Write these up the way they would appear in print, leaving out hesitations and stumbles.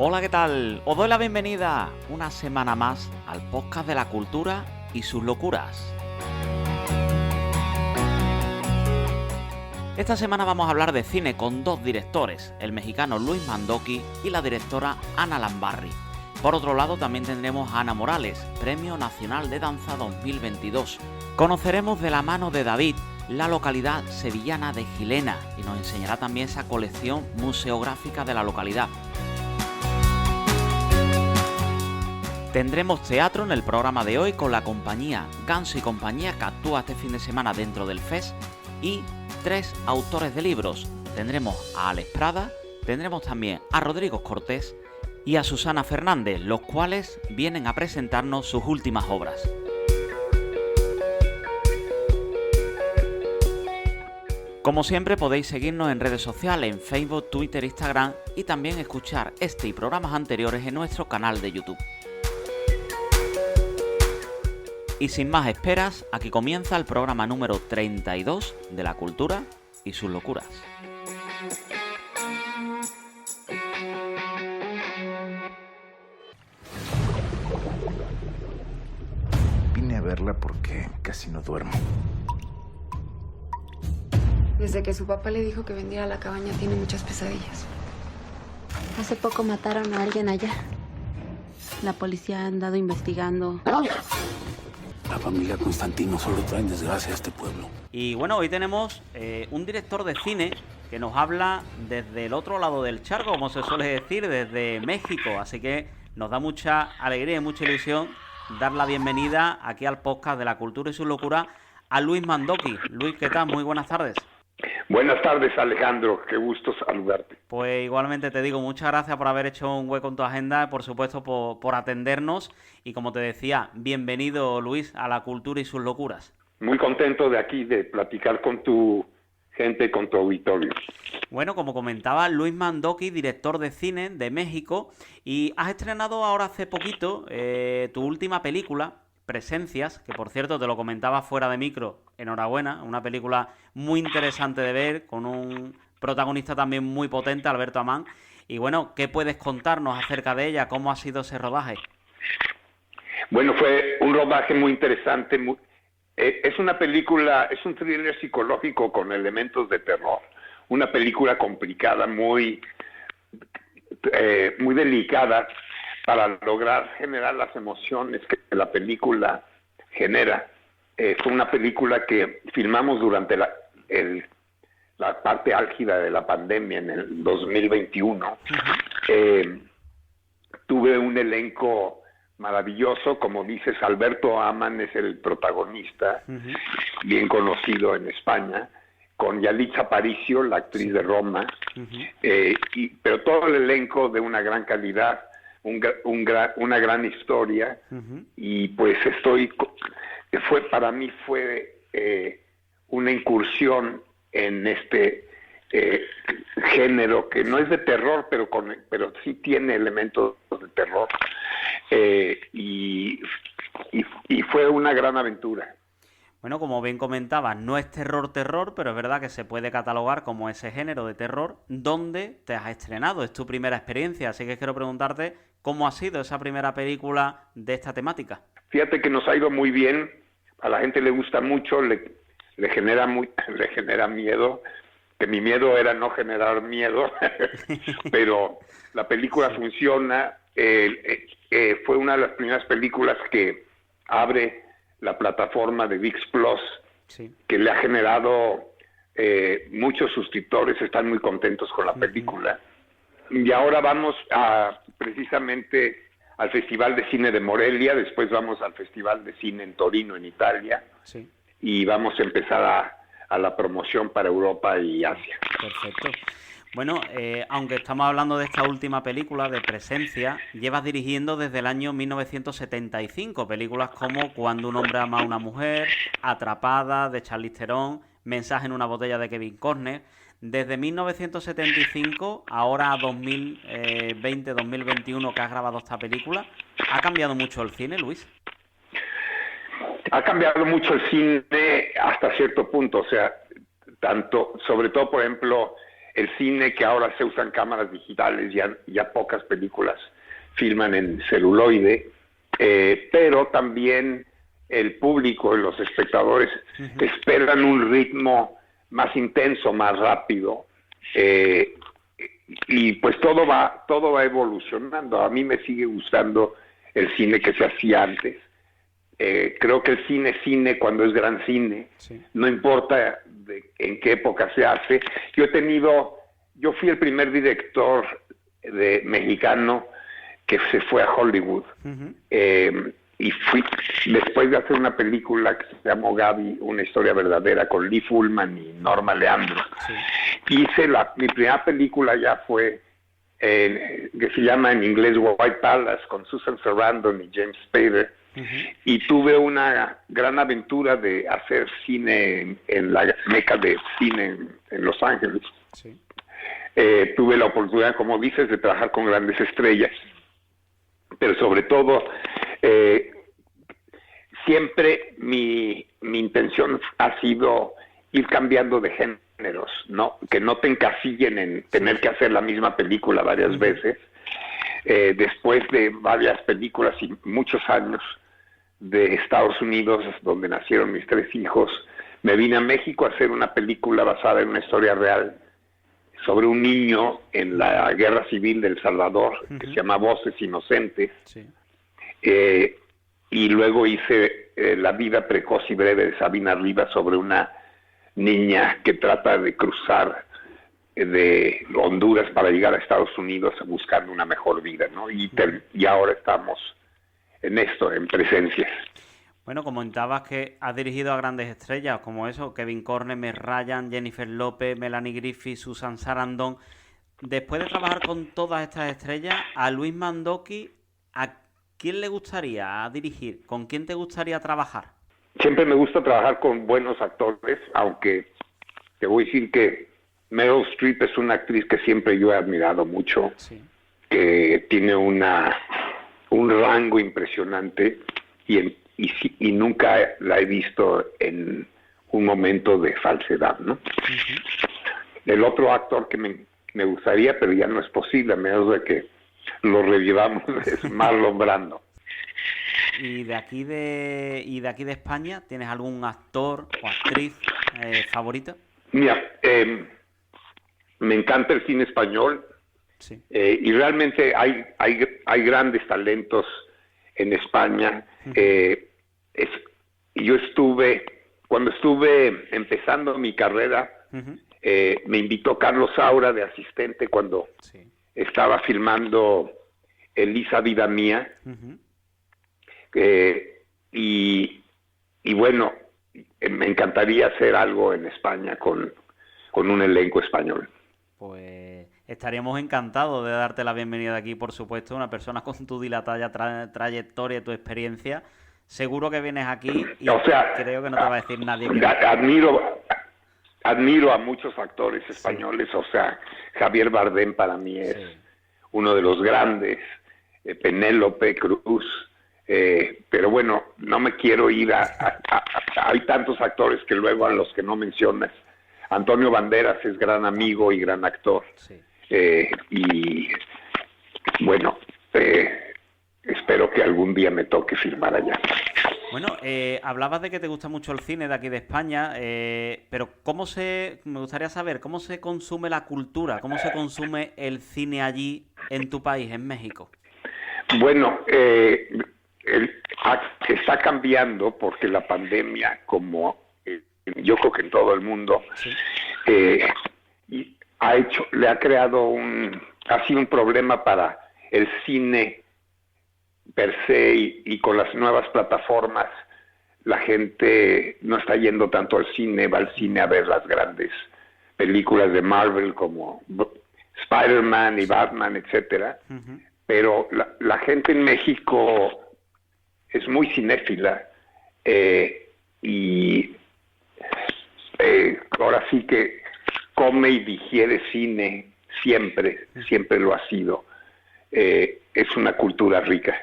Hola, ¿qué tal? Os doy la bienvenida una semana más al podcast de la cultura y sus locuras. Esta semana vamos a hablar de cine con dos directores, el mexicano Luis Mandoki y la directora Ana Lambarri. Por otro lado, también tendremos a Ana Morales, Premio Nacional de Danza 2022. Conoceremos de la mano de David la localidad sevillana de Gilena y nos enseñará también esa colección museográfica de la localidad. Tendremos teatro en el programa de hoy con la compañía Ganso y Compañía, que actúa este fin de semana dentro del FES, y 3 autores de libros. Tendremos a Alex Prada, tendremos también a Rodrigo Cortés y a Susana Fernández, los cuales vienen a presentarnos sus últimas obras. Como siempre, podéis seguirnos en redes sociales, en Facebook, Twitter, Instagram, y también escuchar este y programas anteriores en nuestro canal de YouTube. Y sin más esperas, aquí comienza el programa número 32 de la cultura y sus locuras. Vine a verla porque casi no duermo. Desde que su papá le dijo que vendiera la cabaña tiene muchas pesadillas. Hace poco mataron a alguien allá. La policía ha andado investigando. La familia Constantino solo trae desgracia a este pueblo. Y bueno, hoy tenemos un director de cine que nos habla desde el otro lado del charco, como se suele decir, desde México. Así que nos da mucha alegría y mucha ilusión dar la bienvenida aquí al podcast de la cultura y sus locuras a Luis Mandoki. Luis, ¿qué tal? Muy buenas tardes. Buenas tardes, Alejandro, qué gusto saludarte. Pues igualmente te digo, muchas gracias por haber hecho un hueco en tu agenda, por supuesto por atendernos, y como te decía, bienvenido, Luis, a la cultura y sus locuras. Muy contento de aquí, de platicar con tu gente, con tu auditorio. Bueno, como comentaba, Luis Mandoki, director de cine de México, y has estrenado ahora hace poquito tu última película, Presencias, que por cierto te lo comentaba fuera de micro, enhorabuena, una película muy interesante de ver, con un protagonista también muy potente, Alberto Amán. Y bueno, ¿qué puedes contarnos acerca de ella? ¿Cómo ha sido ese rodaje? Bueno, fue un rodaje muy interesante, es una película, es un thriller psicológico con elementos de terror, una película complicada, muy delicada, para lograr generar las emociones que la película genera. Fue una película que filmamos durante la parte álgida de la pandemia en el 2021. Tuve un elenco maravilloso, como dices, Alberto Amán es el protagonista, bien conocido en España, con Yalitza Aparicio, la actriz de Roma, pero todo el elenco de una gran calidad, una gran historia, y pues para mí fue una incursión en este género que no es de terror, pero sí tiene elementos de terror, y fue una gran aventura. Bueno, como bien comentabas, no es terror, pero es verdad que se puede catalogar como ese género de terror donde te has estrenado, es tu primera experiencia, así que quiero preguntarte cómo ha sido esa primera película de esta temática. Fíjate que nos ha ido muy bien, a la gente le gusta mucho, le genera miedo, que mi miedo era no generar miedo, pero la película funciona, fue una de las primeras películas que abre la plataforma de ViX Plus, sí, que le ha generado muchos suscriptores, están muy contentos con la película. Y ahora vamos precisamente al Festival de Cine de Morelia, después vamos al Festival de Cine en Torino, en Italia, sí, y vamos a empezar a la promoción para Europa y Asia. Perfecto. Bueno, aunque estamos hablando de esta última película, de Presencia, llevas dirigiendo desde el año 1975 películas como Cuando un hombre ama a una mujer, Atrapada, de Charlize Theron, Mensaje en una botella, de Kevin Costner. Desde 1975, ahora 2020-2021 que has grabado esta película, ¿ha cambiado mucho el cine, Luis? Ha cambiado mucho el cine hasta cierto punto, o sea, sobre todo, por ejemplo, el cine, que ahora se usan cámaras digitales, ya pocas películas filman en celuloide, pero también el público, los espectadores, esperan un ritmo más intenso, más rápido, y pues todo va evolucionando. A mí me sigue gustando el cine que se hacía antes. Creo que el cine cuando es gran cine, no importa en qué época se hace. Yo fui el primer director mexicano que se fue a Hollywood, y fui, después de hacer una película que se llamó Gaby, una historia verdadera, con Lee Fullman y Norma Leandro. Mi primera película ya fue, que se llama en inglés White Palace, con Susan Sarandon y James Spader, y tuve una gran aventura de hacer cine en la meca de cine en Los Ángeles. Tuve la oportunidad, como dices, de trabajar con grandes estrellas, pero sobre todo siempre mi intención ha sido ir cambiando de géneros, ¿no? Que no te encasillen en tener que hacer la misma película varias veces. Después de varias películas y muchos años de Estados Unidos, donde nacieron mis 3 hijos, me vine a México a hacer una película basada en una historia real sobre un niño en la guerra civil de El Salvador, que se llama Voces Inocentes. Y luego hice La vida precoz y breve de Sabina Rivas, sobre una niña que trata de cruzar de Honduras para llegar a Estados Unidos buscando una mejor vida, ¿no? Y ahora estamos en esto, en Presencias. Bueno, comentabas que has dirigido a grandes estrellas como eso, Kevin Corner, Meg Ryan, Jennifer López, Melanie Griffith, Susan Sarandon. Después de trabajar con todas estas estrellas, a Luis Mandoki, ¿a quién le gustaría dirigir? ¿Con quién te gustaría trabajar? Siempre me gusta trabajar con buenos actores, aunque te voy a decir que Meryl Streep es una actriz que siempre yo he admirado mucho, que tiene un rango impresionante y nunca la he visto en un momento de falsedad, ¿no? El otro actor que me gustaría, pero ya no es posible, a menos de que lo revivamos, es Marlon Brando. ¿Y de aquí de España tienes algún actor o actriz favorito? Mira, me encanta el cine español, y realmente hay grandes talentos en España. Cuando estuve empezando mi carrera, me invitó Carlos Saura de asistente cuando estaba filmando Elisa Vida Mía, y bueno, me encantaría hacer algo en España con un elenco español. Pues estaríamos encantados de darte la bienvenida aquí, por supuesto, una persona con tu dilatada trayectoria y tu experiencia. Seguro que vienes aquí y creo que no te va a decir nadie que admiro a muchos actores españoles, o sea, Javier Bardem para mí es uno de los grandes, Penélope Cruz, pero bueno, no me quiero ir hay tantos actores que luego a los que no mencionas. Antonio Banderas es gran amigo y gran actor, y bueno, espero que algún día me toque filmar allá. Bueno, hablabas de que te gusta mucho el cine de aquí de España, pero me gustaría saber cómo se consume la cultura, cómo se consume el cine allí en tu país, en México. Bueno, está cambiando porque la pandemia, como yo creo que en todo el mundo, ha sido un problema para el cine per se, y con las nuevas plataformas la gente no está yendo tanto al cine, va al cine a ver las grandes películas de Marvel como Spider-Man y Batman, etcétera. Pero la gente en México es muy cinéfila, y ahora sí que come y digiere cine, siempre lo ha sido. Es una cultura rica.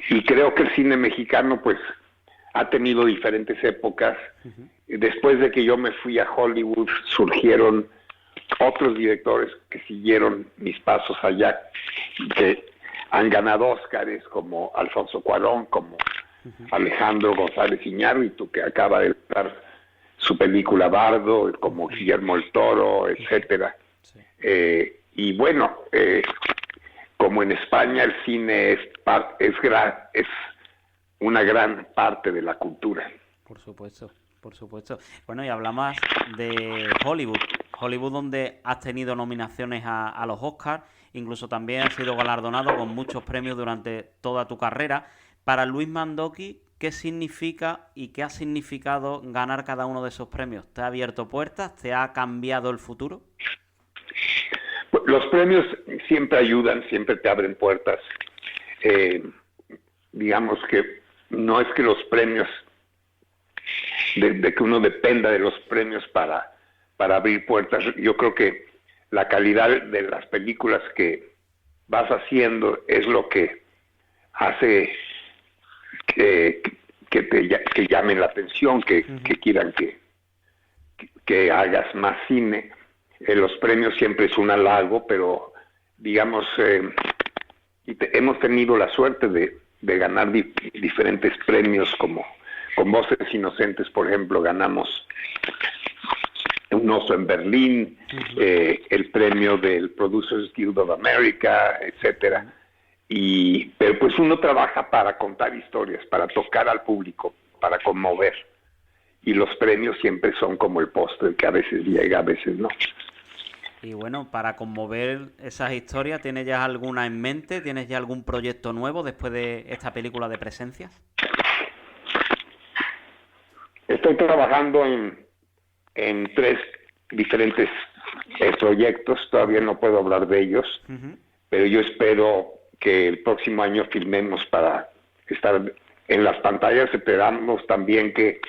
Y creo que el cine mexicano pues ha tenido diferentes épocas. Después de que yo me fui a Hollywood, surgieron otros directores que siguieron mis pasos allá, que han ganado Óscares, como Alfonso Cuarón, como Alejandro González Iñárritu, que acaba de dar su película Bardo, como Guillermo el Toro, etcétera. Sí. Y bueno, como en España el cine es una gran parte de la cultura. Por supuesto, por supuesto. Bueno, y hablamos de Hollywood. Hollywood, donde has tenido nominaciones a los Oscars, incluso también has sido galardonado con muchos premios durante toda tu carrera. Para Luis Mandoki, ¿qué significa y qué ha significado ganar cada uno de esos premios? ¿Te ha abierto puertas? ¿Te ha cambiado el futuro? Los premios siempre ayudan, siempre te abren puertas. Digamos que no es que los premios, de que uno dependa de los premios para abrir puertas. Yo creo que la calidad de las películas que vas haciendo es lo que hace que llamen la atención, que quieran que hagas más cine. Los premios siempre es un halago, pero digamos, hemos tenido la suerte de ganar diferentes premios, como con Voces Inocentes, por ejemplo, ganamos un oso en Berlín, el premio del Producers Guild of America, etcétera. Pero pues uno trabaja para contar historias, para tocar al público, para conmover. Y los premios siempre son como el postre, que a veces llega, a veces no. Y bueno, para conmover esas historias, ¿tienes ya alguna en mente? ¿Tienes ya algún proyecto nuevo después de esta película de Presencias? Estoy trabajando en 3 diferentes proyectos, todavía no puedo hablar de ellos, pero yo espero que el próximo año filmemos para estar en las pantallas. Esperamos también que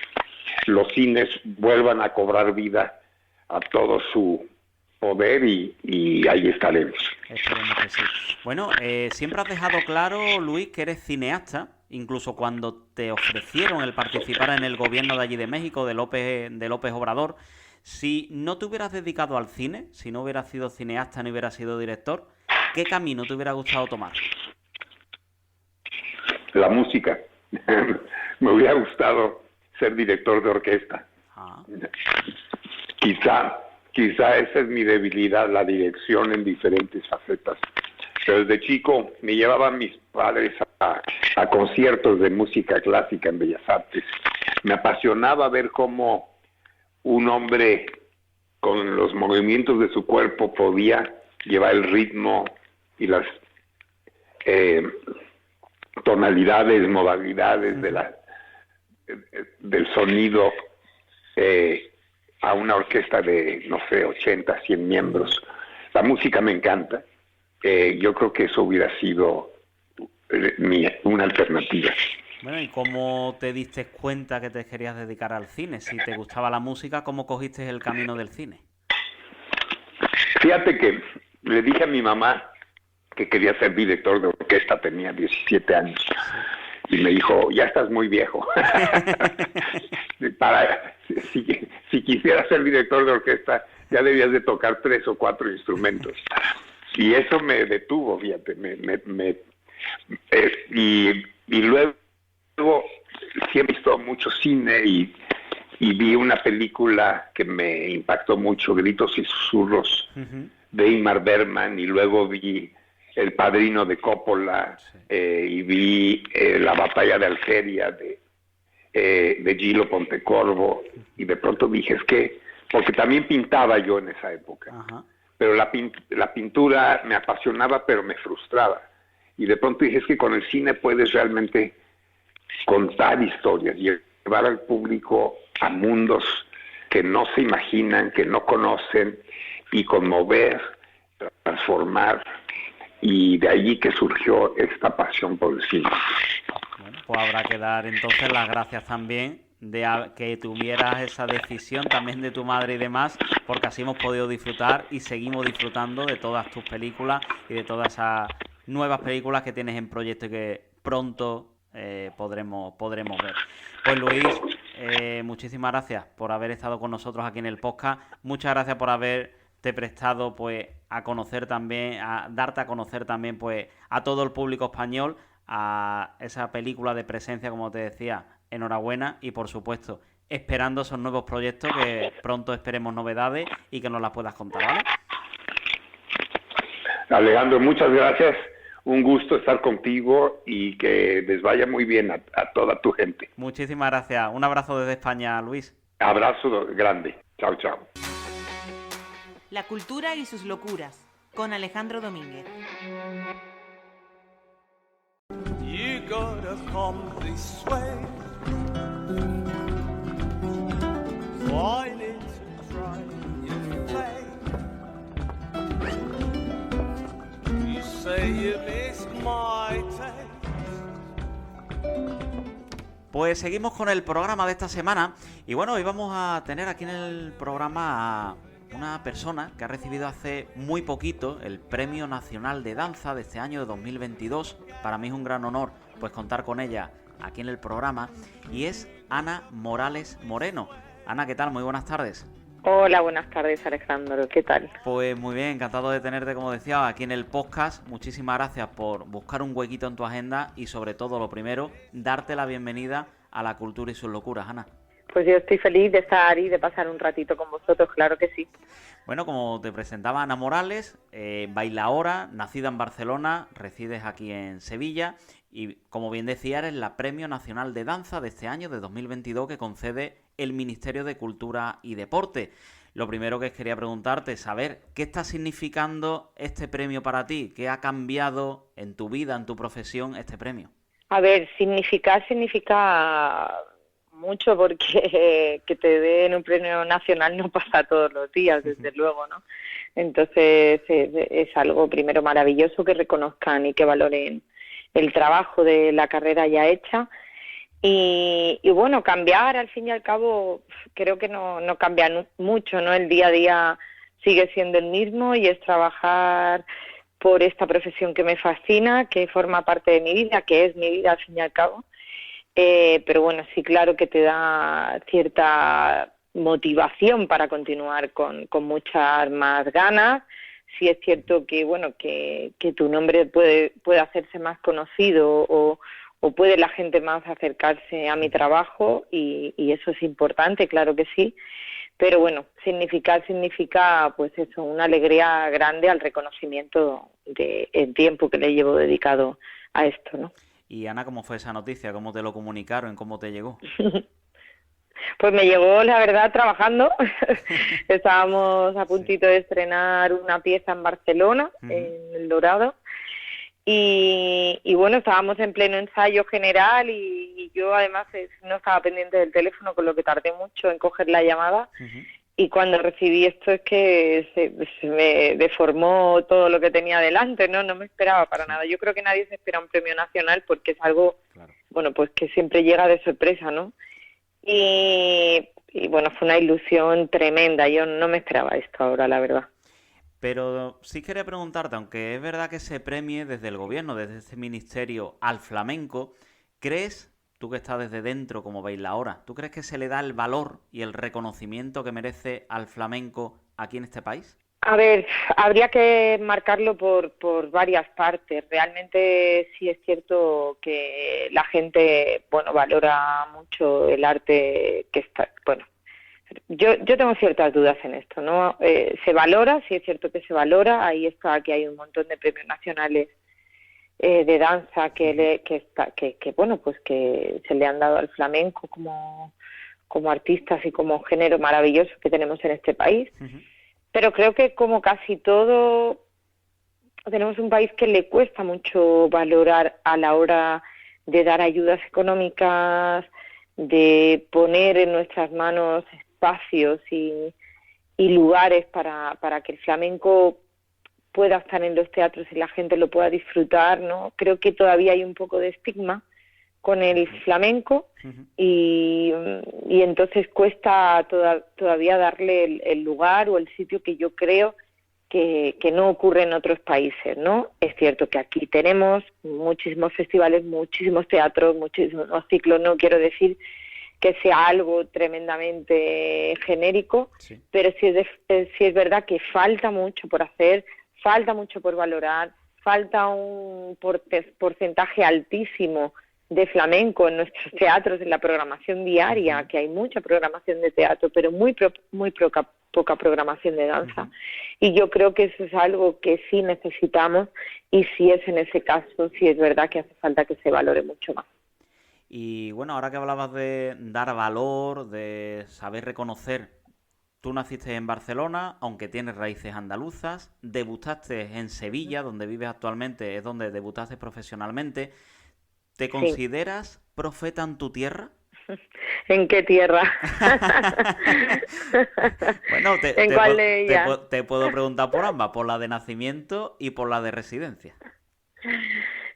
los cines vuelvan a cobrar vida a todo su poder y ahí estaremos. Esperemos que sí. Bueno, siempre has dejado claro, Luis, que eres cineasta. Incluso cuando te ofrecieron el participar en el gobierno de allí de México, de López Obrador, si no te hubieras dedicado al cine, si no hubieras sido cineasta ni hubieras sido director, ¿qué camino te hubiera gustado tomar? La música. Me hubiera gustado ser director de orquesta. Quizá esa es mi debilidad, la dirección en diferentes facetas. Pero desde chico me llevaban mis padres a conciertos de música clásica en Bellas Artes. Me apasionaba ver cómo un hombre con los movimientos de su cuerpo podía llevar el ritmo y las tonalidades, modalidades del sonido a una orquesta de, no sé, 80, 100 miembros. La música me encanta. Yo creo que eso hubiera sido una alternativa. Bueno, ¿y cómo te diste cuenta que te querías dedicar al cine? Si te gustaba la música, ¿cómo cogiste el camino del cine? Fíjate que le dije a mi mamá que quería ser director de orquesta, tenía 17 años. Y me dijo, ya estás muy viejo. Si quisieras ser director de orquesta, ya debías de tocar 3 o 4 instrumentos. Y eso me detuvo, fíjate. Y luego sí he visto mucho cine y vi una película que me impactó mucho, Gritos y Susurros, de Ingmar Bergman, y luego vi El Padrino de Coppola, y vi La Batalla de Algeria de Gilo Pontecorvo, y de pronto dije, es que, porque también pintaba yo en esa época, pero la pintura me apasionaba, pero me frustraba, y de pronto dije, es que con el cine puedes realmente contar historias, llevar al público a mundos que no se imaginan, que no conocen, y conmover, transformar. Y de allí que surgió esta pasión por el cine. Bueno, pues habrá que dar entonces las gracias también de que tuvieras esa decisión también de tu madre y demás, porque así hemos podido disfrutar y seguimos disfrutando de todas tus películas y de todas esas nuevas películas que tienes en proyecto y que pronto podremos ver. Pues Luis, muchísimas gracias por haber estado con nosotros aquí en el podcast. Muchas gracias por haber haberte prestado pues a conocer también, a darte a conocer también pues a todo el público español, a esa película de Presencia, como te decía. Enhorabuena y, por supuesto, esperando esos nuevos proyectos, que pronto esperemos novedades y que nos las puedas contar, ¿vale? Alejandro, muchas gracias. Un gusto estar contigo y que les vaya muy bien a toda tu gente. Muchísimas gracias. Un abrazo desde España, Luis. Abrazo grande. Chao, chao. La cultura y sus locuras, con Alejandro Domínguez. You gotta come this way. Find it and try your fate. You say you missed my taste. Pues seguimos con el programa de esta semana y bueno, hoy vamos a tener aquí en el programa a una persona que ha recibido hace muy poquito el Premio Nacional de Danza de este año de 2022. Para mí es un gran honor pues contar con ella aquí en el programa y es Ana Morales Moreno. Ana, ¿qué tal? Muy buenas tardes. Hola, buenas tardes, Alejandro. ¿Qué tal? Pues muy bien, encantado de tenerte, como decía, aquí en el podcast. Muchísimas gracias por buscar un huequito en tu agenda y, sobre todo, lo primero, darte la bienvenida a La Cultura y sus Locuras, Ana. Pues yo estoy feliz de estar y de pasar un ratito con vosotros, claro que sí. Bueno, como te presentaba, Ana Morales, bailaora, nacida en Barcelona, resides aquí en Sevilla y, como bien decía, eres la Premio Nacional de Danza de este año, de 2022, que concede el Ministerio de Cultura y Deporte. Lo primero que quería preguntarte es saber qué está significando este premio para ti, qué ha cambiado en tu vida, en tu profesión, este premio. A ver, significa mucho porque que te den un premio nacional no pasa todos los días, desde luego, ¿no? Entonces es algo primero maravilloso que reconozcan y que valoren el trabajo de la carrera ya hecha. Y bueno, cambiar al fin y al cabo creo que no cambia mucho, ¿no? El día a día sigue siendo el mismo y es trabajar por esta profesión que me fascina, que forma parte de mi vida, que es mi vida al fin y al cabo. Pero bueno, sí, claro que te da cierta motivación para continuar con muchas más ganas. Sí es cierto que bueno que tu nombre puede hacerse más conocido o puede la gente más acercarse a mi trabajo y eso es importante, claro que sí. Pero bueno, significa pues eso, una alegría grande al reconocimiento del tiempo que le llevo dedicado a esto, ¿no? Y Ana, ¿cómo fue esa noticia? ¿Cómo te lo comunicaron? ¿Cómo te llegó? Pues me llegó, la verdad, trabajando. Estábamos a puntito de estrenar una pieza en Barcelona, en El Dorado. Y bueno, estábamos en pleno ensayo general y yo además no estaba pendiente del teléfono, con lo que tardé mucho en coger la llamada. Y cuando recibí esto es que se me deformó todo lo que tenía delante, no me esperaba para nada. Yo creo que nadie se espera un premio nacional porque es algo, bueno, pues que siempre llega de sorpresa, ¿no? Y bueno, fue una ilusión tremenda. Yo no me esperaba esto ahora, la verdad. Pero sí quería preguntarte, aunque es verdad que se premie desde el gobierno, desde este ministerio al flamenco, ¿crees, tú que estás desde dentro como bailaora, ¿tú crees que se le da el valor y el reconocimiento que merece al flamenco aquí en este país? A ver, habría que marcarlo por varias partes. Realmente sí es cierto que la gente, bueno, valora mucho el arte que está, bueno, yo tengo ciertas dudas en esto, ¿no? Se valora, sí es cierto que se valora. Ahí está que hay un montón de premios nacionales de danza que bueno, pues que se le han dado al flamenco como artistas y como género maravilloso que tenemos en este país. Pero creo que como casi todo, tenemos un país que le cuesta mucho valorar a la hora de dar ayudas económicas, de poner en nuestras manos espacios y lugares para que el flamenco pueda estar en los teatros y la gente lo pueda disfrutar, ¿no? Creo que todavía hay un poco de estigma con el flamenco y entonces cuesta todavía darle el lugar o el sitio que yo creo que no ocurre en otros países, ¿no? Es cierto que aquí tenemos muchísimos festivales, muchísimos teatros, muchísimos ciclos. No quiero decir que sea algo tremendamente genérico, pero sí es verdad que falta mucho por hacer, falta mucho por valorar, falta un porcentaje altísimo de flamenco en nuestros teatros, en la programación diaria, que hay mucha programación de teatro, pero muy poca programación de danza. Y yo creo que eso es algo que sí necesitamos, y si es en ese caso, sí es verdad que hace falta que se valore mucho más. Y bueno, ahora que hablabas de dar valor, de saber reconocer, tú naciste en Barcelona, aunque tienes raíces andaluzas, debutaste en Sevilla, donde vives actualmente, es donde debutaste profesionalmente. ¿Te consideras profeta en tu tierra? ¿En qué tierra? Bueno, ¿En cuál de ellas? te puedo preguntar por ambas, por la de nacimiento y por la de residencia.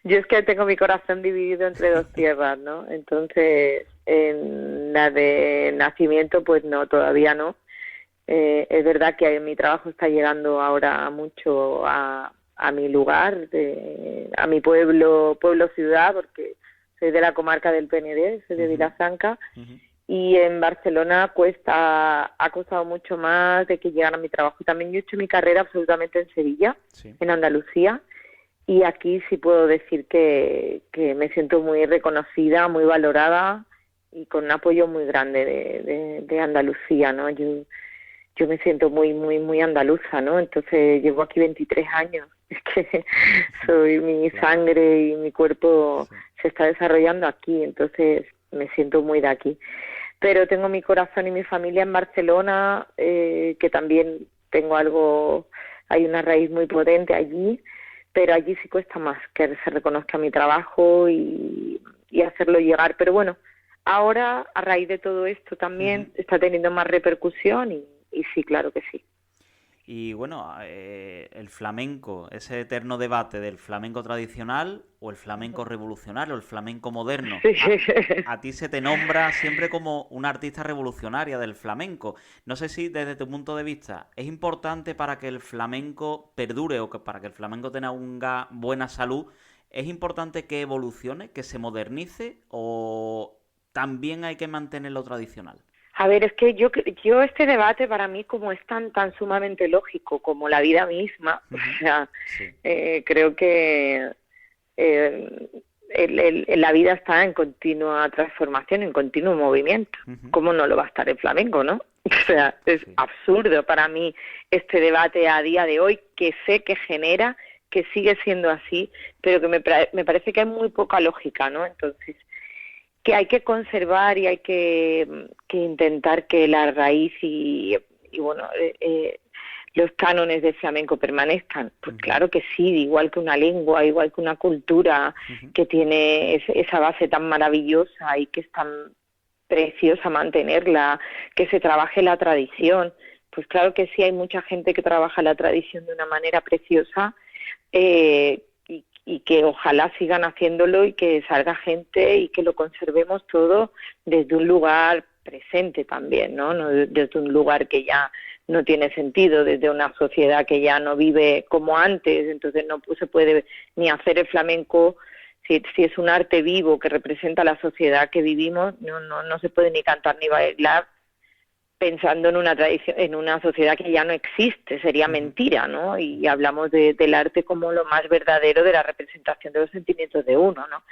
Yo es que tengo mi corazón dividido entre dos tierras, ¿no? Entonces, en la de nacimiento, pues no, todavía no. Es verdad que mi trabajo está llegando ahora mucho a mi lugar, a mi pueblo-ciudad, porque soy de la comarca del PND, soy de Vilafranca, y en Barcelona ha costado mucho más de que llegara mi trabajo. También yo he hecho mi carrera absolutamente en Sevilla, en Andalucía, y aquí sí puedo decir que me siento muy reconocida, muy valorada y con un apoyo muy grande de Andalucía, ¿no? Yo me siento muy andaluza, ¿no? Entonces llevo aquí 23 años. Es que mi sangre y mi cuerpo se está desarrollando aquí, entonces me siento muy de aquí. Pero tengo mi corazón y mi familia en Barcelona, que también hay una raíz muy potente allí, pero allí sí cuesta más que se reconozca mi trabajo y hacerlo llegar. Pero bueno, ahora a raíz de todo esto también está teniendo más repercusión y sí, claro que sí. Y bueno, el flamenco, ese eterno debate del flamenco tradicional o el flamenco revolucionario, el flamenco moderno. A ti se te nombra siempre como una artista revolucionaria del flamenco. No sé si desde tu punto de vista es importante para que el flamenco perdure o que para que el flamenco tenga buena salud, ¿es importante que evolucione, que se modernice o también hay que mantenerlo tradicional? A ver, es que yo este debate para mí como es tan sumamente lógico como la vida misma, o sea, creo que la vida está en continua transformación, en continuo movimiento. ¿Cómo no lo va a estar el flamenco, no? O sea, es absurdo para mí este debate a día de hoy, que sé que genera, que sigue siendo así, pero que me parece que hay muy poca lógica, ¿no? Entonces, que hay que conservar y hay que intentar que la raíz y bueno, los cánones del flamenco permanezcan. Pues claro que sí, igual que una lengua, igual que una cultura que tiene esa base tan maravillosa y que es tan preciosa mantenerla, que se trabaje la tradición. Pues claro que sí, hay mucha gente que trabaja la tradición de una manera preciosa, y que ojalá sigan haciéndolo y que salga gente y que lo conservemos todo desde un lugar presente también, ¿no? No desde un lugar que ya no tiene sentido, desde una sociedad que ya no vive como antes, entonces no se puede ni hacer el flamenco, si es un arte vivo que representa la sociedad que vivimos, no se puede ni cantar ni bailar pensando en una tradición, en una sociedad que ya no existe, sería mentira, ¿no? Y hablamos del arte como lo más verdadero de la representación de los sentimientos de uno, ¿no?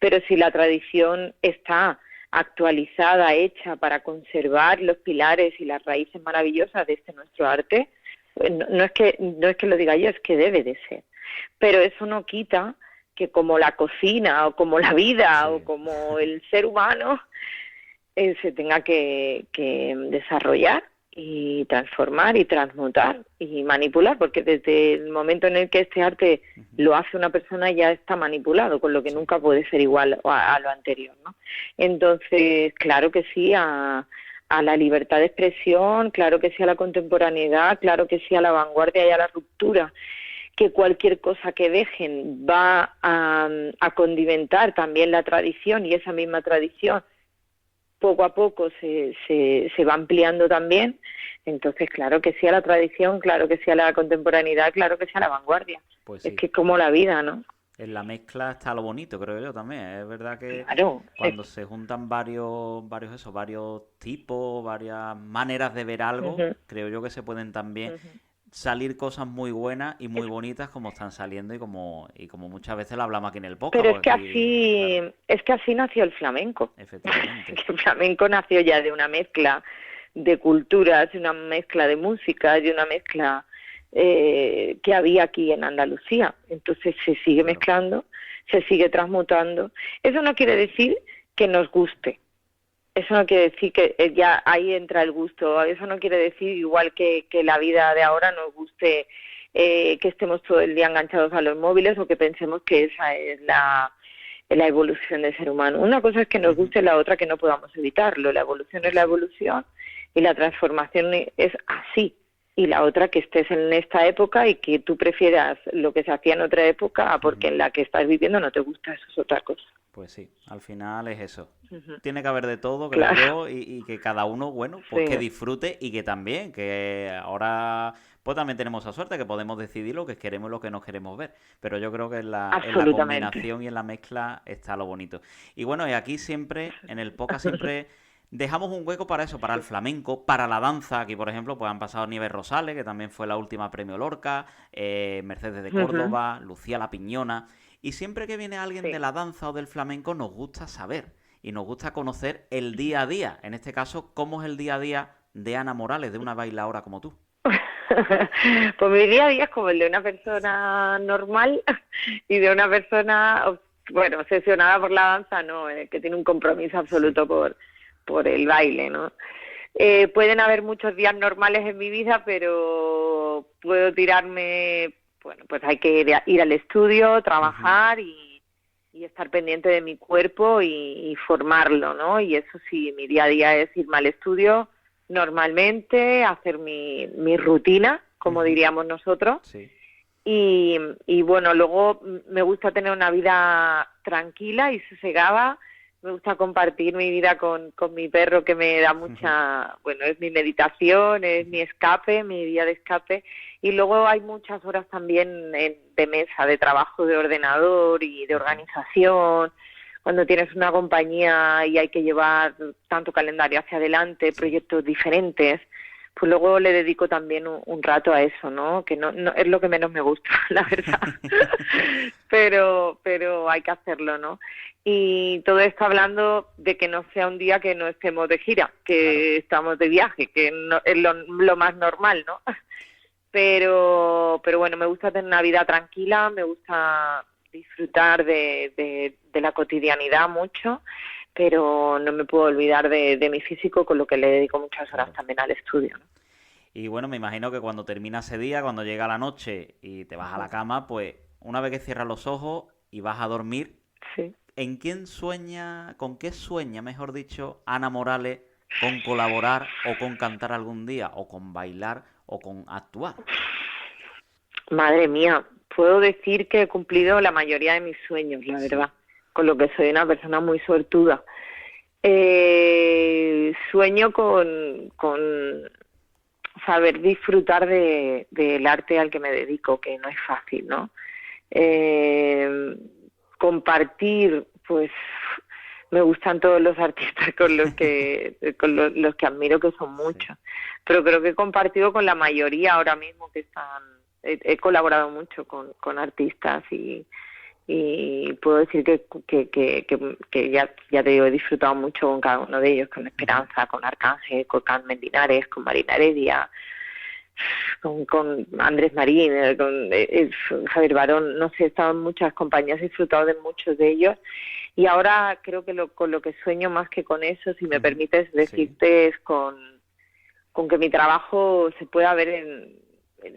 Pero si la tradición está actualizada, hecha para conservar los pilares y las raíces maravillosas de nuestro arte, pues no es que lo diga yo, es que debe de ser. Pero eso no quita que como la cocina o como la vida o como el ser humano se tenga que desarrollar y transformar y transmutar y manipular, porque desde el momento en el que este arte lo hace una persona ya está manipulado, con lo que nunca puede ser igual a lo anterior, ¿no? Entonces, claro que sí a la libertad de expresión, claro que sí a la contemporaneidad, claro que sí a la vanguardia y a la ruptura, que cualquier cosa que dejen va a condimentar también la tradición, y esa misma tradición poco a poco se va ampliando también. Entonces, claro que sí a la tradición, claro que sí a la contemporaneidad, claro que sí a la vanguardia. Pues sí. Es que es como la vida, ¿no? En la mezcla está lo bonito, creo yo también. Es verdad que Claro, cuando se juntan varios tipos, varias maneras de ver algo, ujú, creo yo que se pueden también ujú. salir cosas muy buenas y muy bonitas como están saliendo y como muchas veces lo hablamos aquí en el podcast, Pero es que porque aquí, claro, así nació el flamenco. efectivamente. El flamenco nació ya de una mezcla de culturas, de una mezcla de música, de una mezcla que había aquí en Andalucía. Entonces se sigue Claro. mezclando, se sigue transmutando. Eso no quiere decir que nos guste. Eso no quiere decir que ya ahí entra el gusto. Eso no quiere decir, igual que la vida de ahora nos guste, que estemos todo el día enganchados a los móviles o que pensemos que esa es la evolución del ser humano. Una cosa es que nos Ujú. guste, la otra que no podamos evitarlo. La evolución es la Sí. evolución y la transformación es así. Y la otra, que estés en esta época y que tú prefieras lo que se hacía en otra época porque Ujú. en la que estás viviendo no te gusta, eso es otra cosa. Pues sí, al final es eso. Ujú. Tiene que haber de todo, creo Claro, yo, y que cada uno, bueno, pues que sí, disfrute y que también, que ahora pues también tenemos esa suerte que podemos decidir lo que queremos y lo que no queremos ver. Pero yo creo que en la absolutamente. combinación y en la mezcla está lo bonito. Y bueno, y aquí siempre, en el podcast siempre dejamos un hueco para eso, para el flamenco, para la danza. Aquí, por ejemplo, pues han pasado Nieves Rosales, que también fue la última Premio Lorca, Mercedes de Ujú, Córdoba, Lucía La Piñona. Y siempre que viene alguien de sí. la danza o del flamenco nos gusta saber y nos gusta conocer el día a día. En este caso, cómo es el día a día de Ana Morales, de una bailaora como tú. Pues mi día a día es como el de una persona normal y de una persona, bueno, obsesionada por la danza, no, que tiene un compromiso Sí. absoluto por el baile, ¿no? Pueden haber muchos días normales en mi vida, pero puedo tirarme, bueno, pues hay que ir al estudio, Ujú. trabajar y estar pendiente de mi cuerpo y formarlo, ¿no? Y eso sí, mi día a día es irme al estudio normalmente, hacer mi rutina, como Ujú. diríamos nosotros, Sí. y bueno, luego me gusta tener una vida tranquila y sosegada. Me gusta compartir mi vida con mi perro, que me da Ujú. mucha, bueno, es mi meditación, es mi escape, mi día de escape. Y luego hay muchas horas también de mesa, de trabajo de ordenador y de Ujú. organización. Cuando tienes una compañía y hay que llevar tanto calendario hacia adelante, Sí. proyectos diferentes, pues luego le dedico también un rato a eso, ¿no? Que no es lo que menos me gusta, la verdad. Pero hay que hacerlo, ¿no? Y todo esto hablando de que no sea un día que no estemos de gira, Claro. que estamos de viaje, que no, es lo más normal, ¿no? Pero bueno, me gusta tener una vida tranquila, me gusta disfrutar de la cotidianidad mucho, pero no me puedo olvidar de mi físico, con lo que le dedico muchas horas Claro. también al estudio, ¿no? Y bueno, me imagino que cuando termina ese día, cuando llega la noche y te vas a la cama, pues una vez que cierras los ojos y vas a dormir, Sí. con qué sueña, mejor dicho, Ana Morales con colaborar o con cantar algún día, o con bailar o con actuar? Madre mía, puedo decir que he cumplido la mayoría de mis sueños, la Sí. verdad, con lo que soy una persona muy suertuda. Sueño con saber disfrutar del arte al que me dedico, que no es fácil, ¿no? Eh, Compartir, pues me gustan todos los artistas con los que admiro, que son Sí. muchos, pero creo que he compartido con la mayoría ahora mismo que están. He colaborado mucho con artistas y puedo decir que ya te digo, he disfrutado mucho con cada uno de ellos, con Ujú. Esperanza, con Arcángel, con Carmen Linares, con Marina Heredia, con Andrés Marín, Javier Barón, no sé, he estado en muchas compañías, he disfrutado de muchos de ellos, y ahora creo que con lo que sueño más que con eso, si me Ujú. permites Sí. decirte, es con que mi trabajo se pueda ver en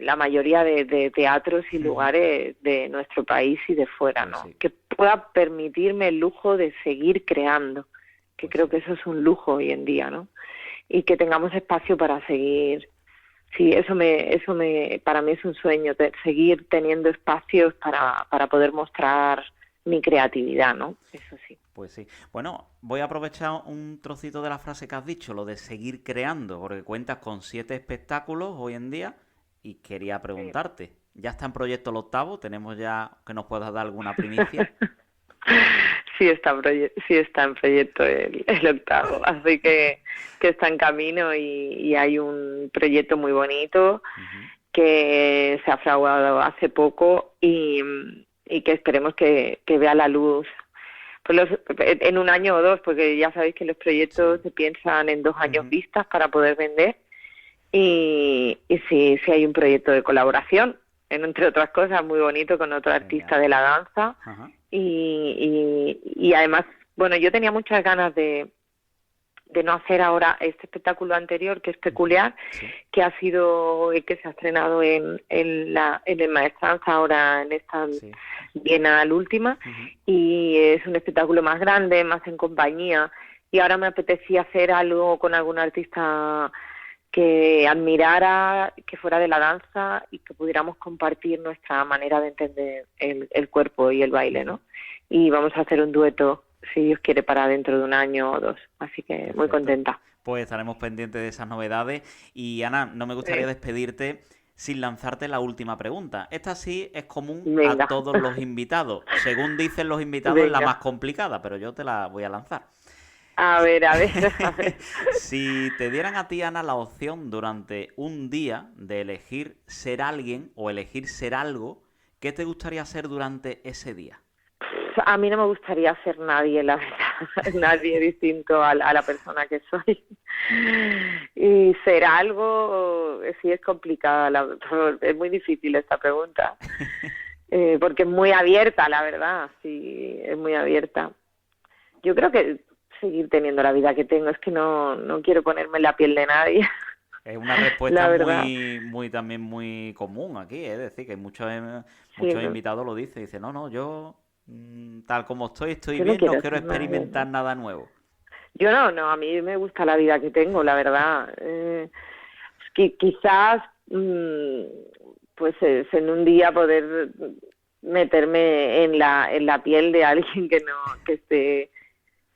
la mayoría de teatros y Ujú. lugares de nuestro país y de fuera, Pues ¿no? sí, Que pueda permitirme el lujo de seguir creando, que pues creo sí. que eso es un lujo hoy en día, ¿no? Y que tengamos espacio para seguir. Sí, para mí es un sueño, seguir teniendo espacios para poder mostrar mi creatividad, ¿no? Eso sí. Pues sí. Bueno, voy a aprovechar un trocito de la frase que has dicho, lo de seguir creando, porque cuentas con 7 espectáculos hoy en día y quería Sí. preguntarte, ya está en proyecto el 8º, tenemos ya que nos puedas dar alguna primicia. Sí está en proyecto el 8º, así que está en camino y hay un proyecto muy bonito que se ha fraguado hace poco y que esperemos que vea la luz en un año o 2, porque ya sabéis que los proyectos se piensan en 2 años vistas para poder vender y sí hay un proyecto de colaboración, entre otras cosas, muy bonito con otro artista de la danza. Y además, bueno, yo tenía muchas ganas de no hacer ahora este espectáculo anterior, que es peculiar, que ha sido el que se ha estrenado en el Maestranza ahora en esta Bienal última, y es un espectáculo más grande, más en compañía, y ahora me apetecía hacer algo con algún artista que admirara, que fuera de la danza y que pudiéramos compartir nuestra manera de entender el cuerpo y el baile, ¿no? Y vamos a hacer un dueto, si Dios quiere, para dentro de un año o 2. Así que muy contenta. Pues estaremos pendientes de esas novedades. Y Ana, no me gustaría despedirte sin lanzarte la última pregunta. Esta sí es común a todos los invitados. Según dicen los invitados, es la más complicada, pero yo te la voy a lanzar. A ver. Si te dieran a ti, Ana, la opción durante un día de elegir ser alguien o elegir ser algo, ¿qué te gustaría ser durante ese día? A mí no me gustaría ser nadie, la verdad, nadie distinto a la persona que soy. Y ser algo, sí es complicada, es muy difícil esta pregunta, porque es muy abierta, la verdad, sí, es muy abierta. Yo creo que seguir teniendo la vida que tengo, es que no quiero ponerme en la piel de nadie. Es una respuesta también muy común aquí, es decir, que muchos invitados lo dicen, no, yo tal como estoy bien, no quiero experimentar nada nuevo. Yo no, a mí me gusta la vida que tengo, la verdad. Quizás pues en un día poder meterme en la piel de alguien que esté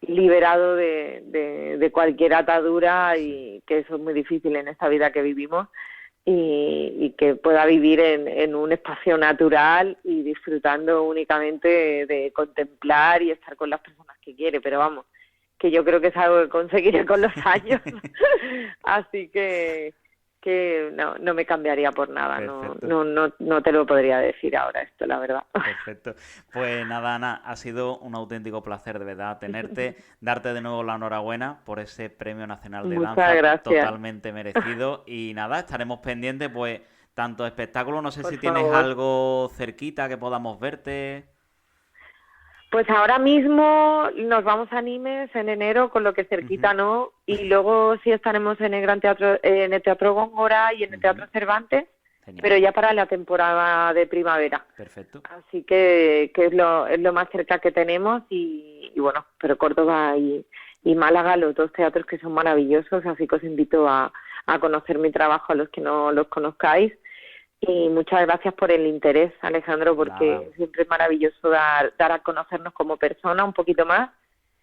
liberado de cualquier atadura, y que eso es muy difícil en esta vida que vivimos, y que pueda vivir en un espacio natural y disfrutando únicamente de contemplar y estar con las personas que quiere, pero vamos, que yo creo que es algo que conseguiré con los años. Así que no me cambiaría por nada. No te lo podría decir ahora esto, la verdad. Perfecto. Pues nada, Ana, ha sido un auténtico placer, de verdad, tenerte, darte de nuevo la enhorabuena por ese Premio Nacional de Danza. Gracias. Totalmente merecido. Y nada, estaremos pendientes, pues, tanto espectáculo, no sé si tienes algo cerquita que podamos verte. Pues ahora mismo nos vamos a Nimes en enero, con lo que cerquita no, y luego sí estaremos en el Gran Teatro, en el Teatro Góngora y en el Teatro Cervantes. Genial. Pero ya para la temporada de primavera. Perfecto. Así que es lo más cerca que tenemos, y bueno, pero Córdoba y Málaga, los 2 teatros que son maravillosos, así que os invito a conocer mi trabajo a los que no los conozcáis. Y muchas gracias por el interés, Alejandro, porque siempre es maravilloso dar a conocernos como persona un poquito más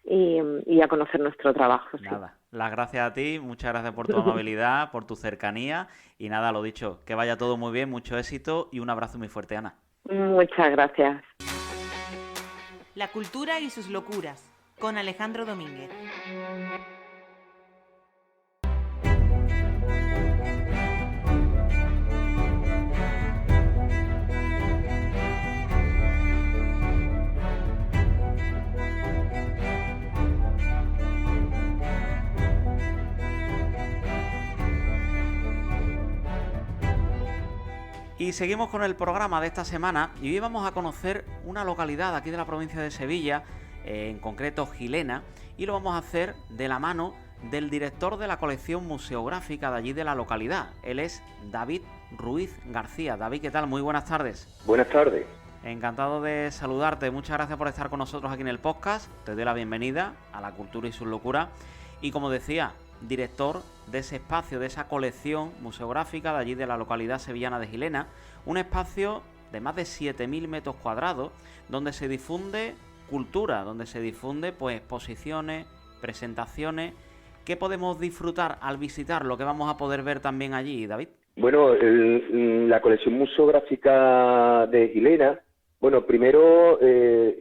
y a conocer nuestro trabajo. Nada, las gracias a ti, muchas gracias por tu amabilidad, por tu cercanía, y nada, lo dicho, que vaya todo muy bien, mucho éxito y un abrazo muy fuerte, Ana. Muchas gracias. La cultura y sus locuras, con Alejandro Domínguez. Y seguimos con el programa de esta semana, y hoy vamos a conocer una localidad aquí de la provincia de Sevilla, en concreto Gilena, y lo vamos a hacer de la mano del director de la colección museográfica de allí de la localidad. Él es David Ruiz García. David, ¿qué tal? Muy buenas tardes. Buenas tardes. Encantado de saludarte, muchas gracias por estar con nosotros aquí en el podcast. Te doy la bienvenida a La Cultura y sus Locuras, y como decía, director de ese espacio, de esa colección museográfica de allí de la localidad sevillana de Gilena, un espacio de más de 7.000 metros cuadrados donde se difunde cultura, donde se difunde pues exposiciones, presentaciones. ¿Qué podemos disfrutar al visitar? Lo que vamos a poder ver también allí, David. Bueno, la colección museográfica de Gilena, bueno, primero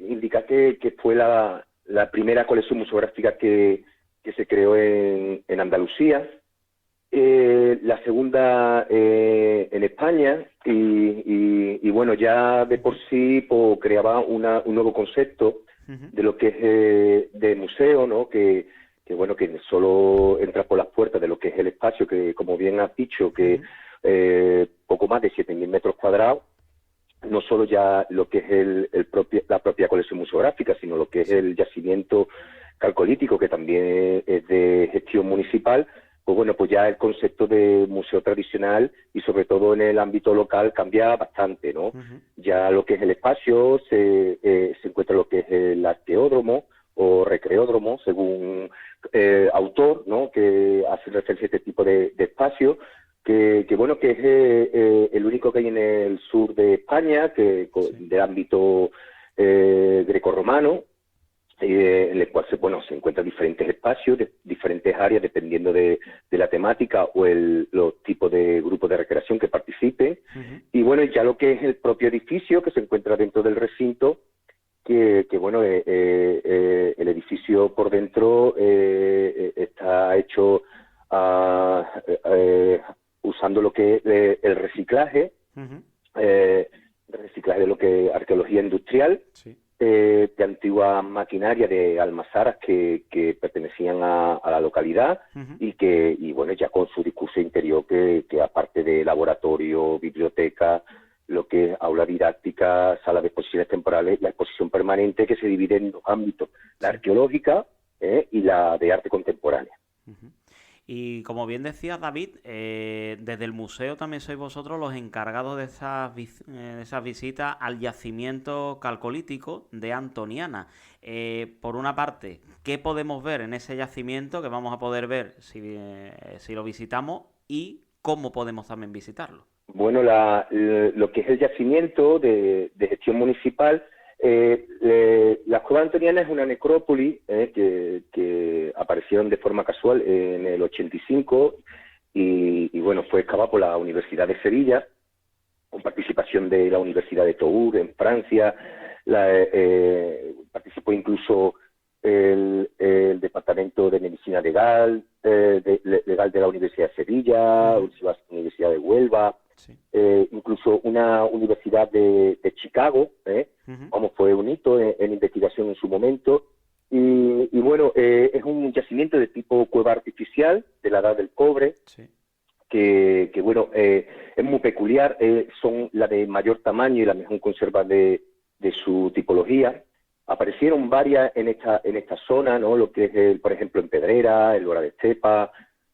indicar que fue la primera colección museográfica que se creó en Andalucía, la segunda en España, y bueno, ya de por sí pues, creaba un nuevo concepto de lo que es de museo, ¿no? Que bueno, que solo entra por las puertas de lo que es el espacio, que como bien has dicho, que poco más de 7.000 metros cuadrados, no solo ya lo que es la propia colección museográfica, sino lo que es el yacimiento calcolítico, que también es de gestión municipal. Pues bueno, pues ya el concepto de museo tradicional y sobre todo en el ámbito local cambia bastante, ¿no? Ya lo que es el espacio se encuentra lo que es el arqueódromo o recreódromo, según autor, ¿no? Que hace referencia a este tipo de espacio, que bueno, que es el único que hay en el sur de España, del ámbito grecorromano, en el cual se encuentran diferentes espacios, diferentes áreas, dependiendo de la temática o los tipos de grupos de recreación que participen. Y bueno, ya lo que es el propio edificio que se encuentra dentro del recinto, que bueno, el edificio por dentro está hecho usando lo que es el reciclaje, reciclaje de lo que es arqueología industrial, de antigua maquinaria de almazaras que pertenecían a la localidad, y bueno, ya con su discurso interior que aparte de laboratorio, biblioteca, lo que es aula didáctica, sala de exposiciones temporales, la exposición permanente, que se divide en dos ámbitos, la arqueológica y la de arte contemporánea. Y como bien decía David, desde el museo también sois vosotros los encargados de esas visitas al yacimiento calcolítico de Antoniana. Por una parte, ¿qué podemos ver en ese yacimiento que vamos a poder ver si lo visitamos, y cómo podemos también visitarlo? Bueno, lo que es el yacimiento de gestión municipal, la Cueva Antoniana es una necrópolis que aparecieron de forma casual en el 85 y bueno, fue excavada por la Universidad de Sevilla, con participación de la Universidad de Tours en Francia. Participó incluso el Departamento de Medicina Legal de la Universidad de Sevilla, la Universidad de Huelva, incluso una universidad de Chicago, como fue un hito en investigación en su momento. Y bueno, es un yacimiento de tipo cueva artificial de la Edad del Cobre, que bueno, es muy peculiar, son la de mayor tamaño y la mejor conserva de su tipología. Aparecieron varias en esta zona, ¿no? Lo que es, por ejemplo, en Pedrera, el Lora de Estepa,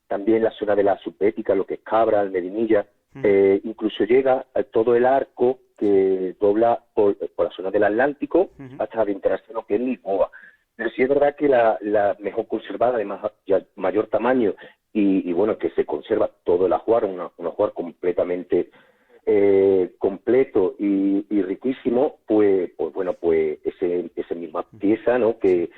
también la zona de la Subbética, lo que es Cabra, el Medinilla. Incluso llega a todo el arco que dobla por la zona del Atlántico hasta adentrarse en lo que es Lisboa. Pero sí es verdad que la mejor conservada, de mayor tamaño, y bueno, que se conserva todo el ajuar, un ajuar completamente completo y riquísimo, pues bueno, pues esa misma pieza, ¿no? que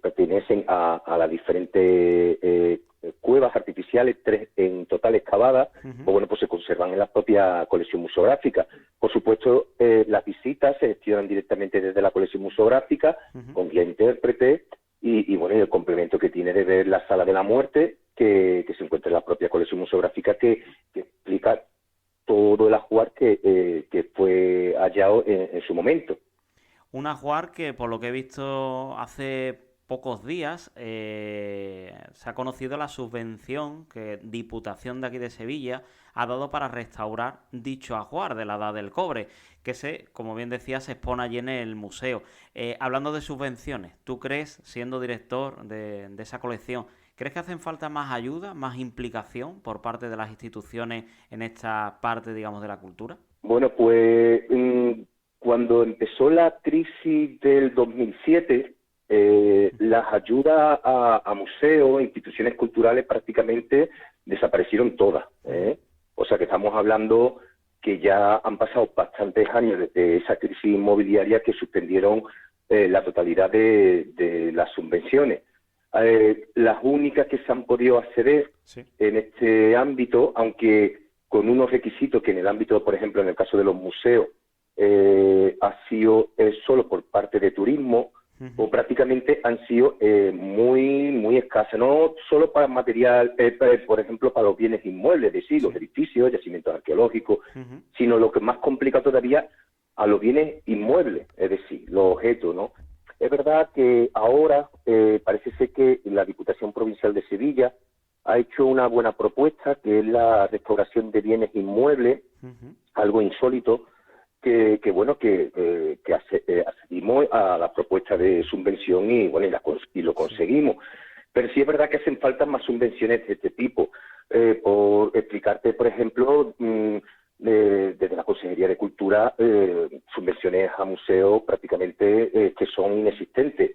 pertenecen a las diferentes cuevas artificiales, 3 en total excavadas, pues bueno, pues se conservan en la propia colección museográfica. Por supuesto, las visitas se gestionan directamente desde la colección museográfica, con guía intérprete, y bueno, y el complemento que tiene de ver la Sala de la Muerte, que se encuentra en la propia colección museográfica, que explica todo el ajuar que fue hallado en su momento. Un ajuar que, por lo que he visto hace pocos días, se ha conocido la subvención que Diputación de aquí de Sevilla ha dado para restaurar dicho ajuar de la Edad del Cobre, que como bien decía, se expone allí en el museo. Hablando de subvenciones, ¿tú crees, siendo director de esa colección, crees que hacen falta más ayuda, más implicación por parte de las instituciones en esta parte, digamos, de la cultura? Bueno, pues cuando empezó la crisis del 2007, las ayudas a museos, instituciones culturales prácticamente desaparecieron todas. O sea que estamos hablando que ya han pasado bastantes años desde esa crisis inmobiliaria que suspendieron la totalidad de las subvenciones. Las únicas que se han podido acceder en este ámbito, aunque con unos requisitos que en el ámbito, por ejemplo, en el caso de los museos, ha sido solo por parte de turismo, o prácticamente han sido muy escasas, no solo para material, por ejemplo, para los bienes inmuebles, es decir, los edificios, yacimientos arqueológicos, sino lo que más complica todavía a los bienes inmuebles, es decir, los objetos, ¿no? Es verdad que ahora parece ser que la Diputación Provincial de Sevilla ha hecho una buena propuesta, que es la restauración de bienes inmuebles, algo insólito, que accedimos a la propuesta de subvención y bueno y lo conseguimos. Pero sí es verdad que hacen falta más subvenciones de este tipo. Por explicarte, por ejemplo, desde la Consejería de Cultura, subvenciones a museos prácticamente que son inexistentes.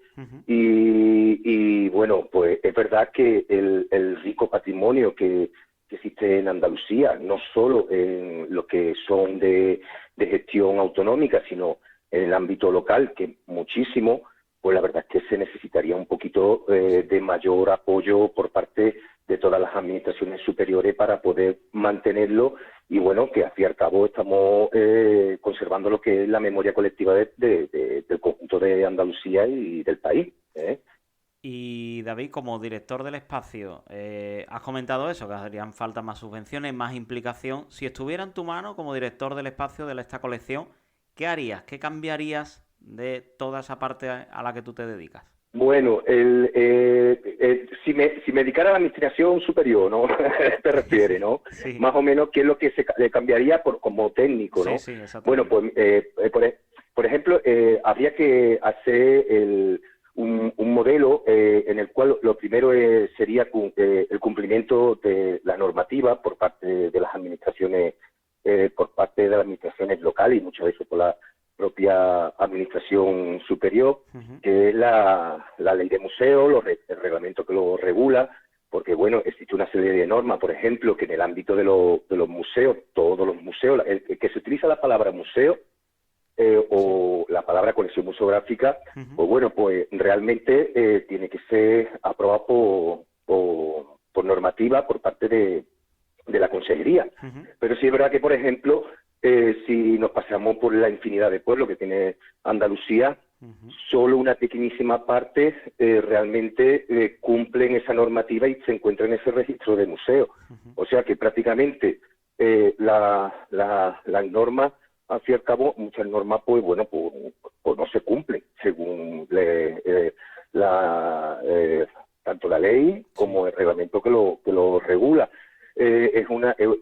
Y bueno, pues es verdad que el rico patrimonio que existe en Andalucía, no solo en lo que son de gestión autonómica, sino en el ámbito local, que muchísimo, pues la verdad es que se necesitaría un poquito de mayor apoyo por parte de todas las administraciones superiores para poder mantenerlo y bueno, que al fin y al cabo estamos conservando lo que es la memoria colectiva del conjunto de Andalucía y del país. Y David, como director del espacio, has comentado eso, que harían falta más subvenciones, más implicación. Si estuviera en tu mano como director del espacio de esta colección, ¿qué harías? ¿Qué cambiarías de toda esa parte a la que tú te dedicas? Bueno, si me dedicara a la administración superior, ¿no? Te refieres, ¿no? Sí. Más o menos, ¿qué es lo que le cambiaría como técnico, no? Sí, exactamente. Bueno, pues, por ejemplo, habría que hacer un modelo en el cual lo primero sería el cumplimiento de la normativa por parte de las administraciones, locales y muchas veces por la propia administración superior, que es la ley de museos, el reglamento que lo regula, porque bueno, existe una serie de normas, por ejemplo, que en el ámbito de los museos, todos los museos, el que se utiliza la palabra museo o la palabra colección museográfica, pues bueno, pues realmente tiene que ser aprobado por normativa por parte de la Consejería. Pero sí es verdad que, por ejemplo, si nos pasamos por la infinidad de pueblos que tiene Andalucía, solo una pequeñísima parte realmente cumplen esa normativa y se encuentra en ese registro de museos. O sea que prácticamente las normas, al fin y al cabo, muchas normas, pues bueno, pues no se cumplen según tanto la ley como el reglamento que lo regula.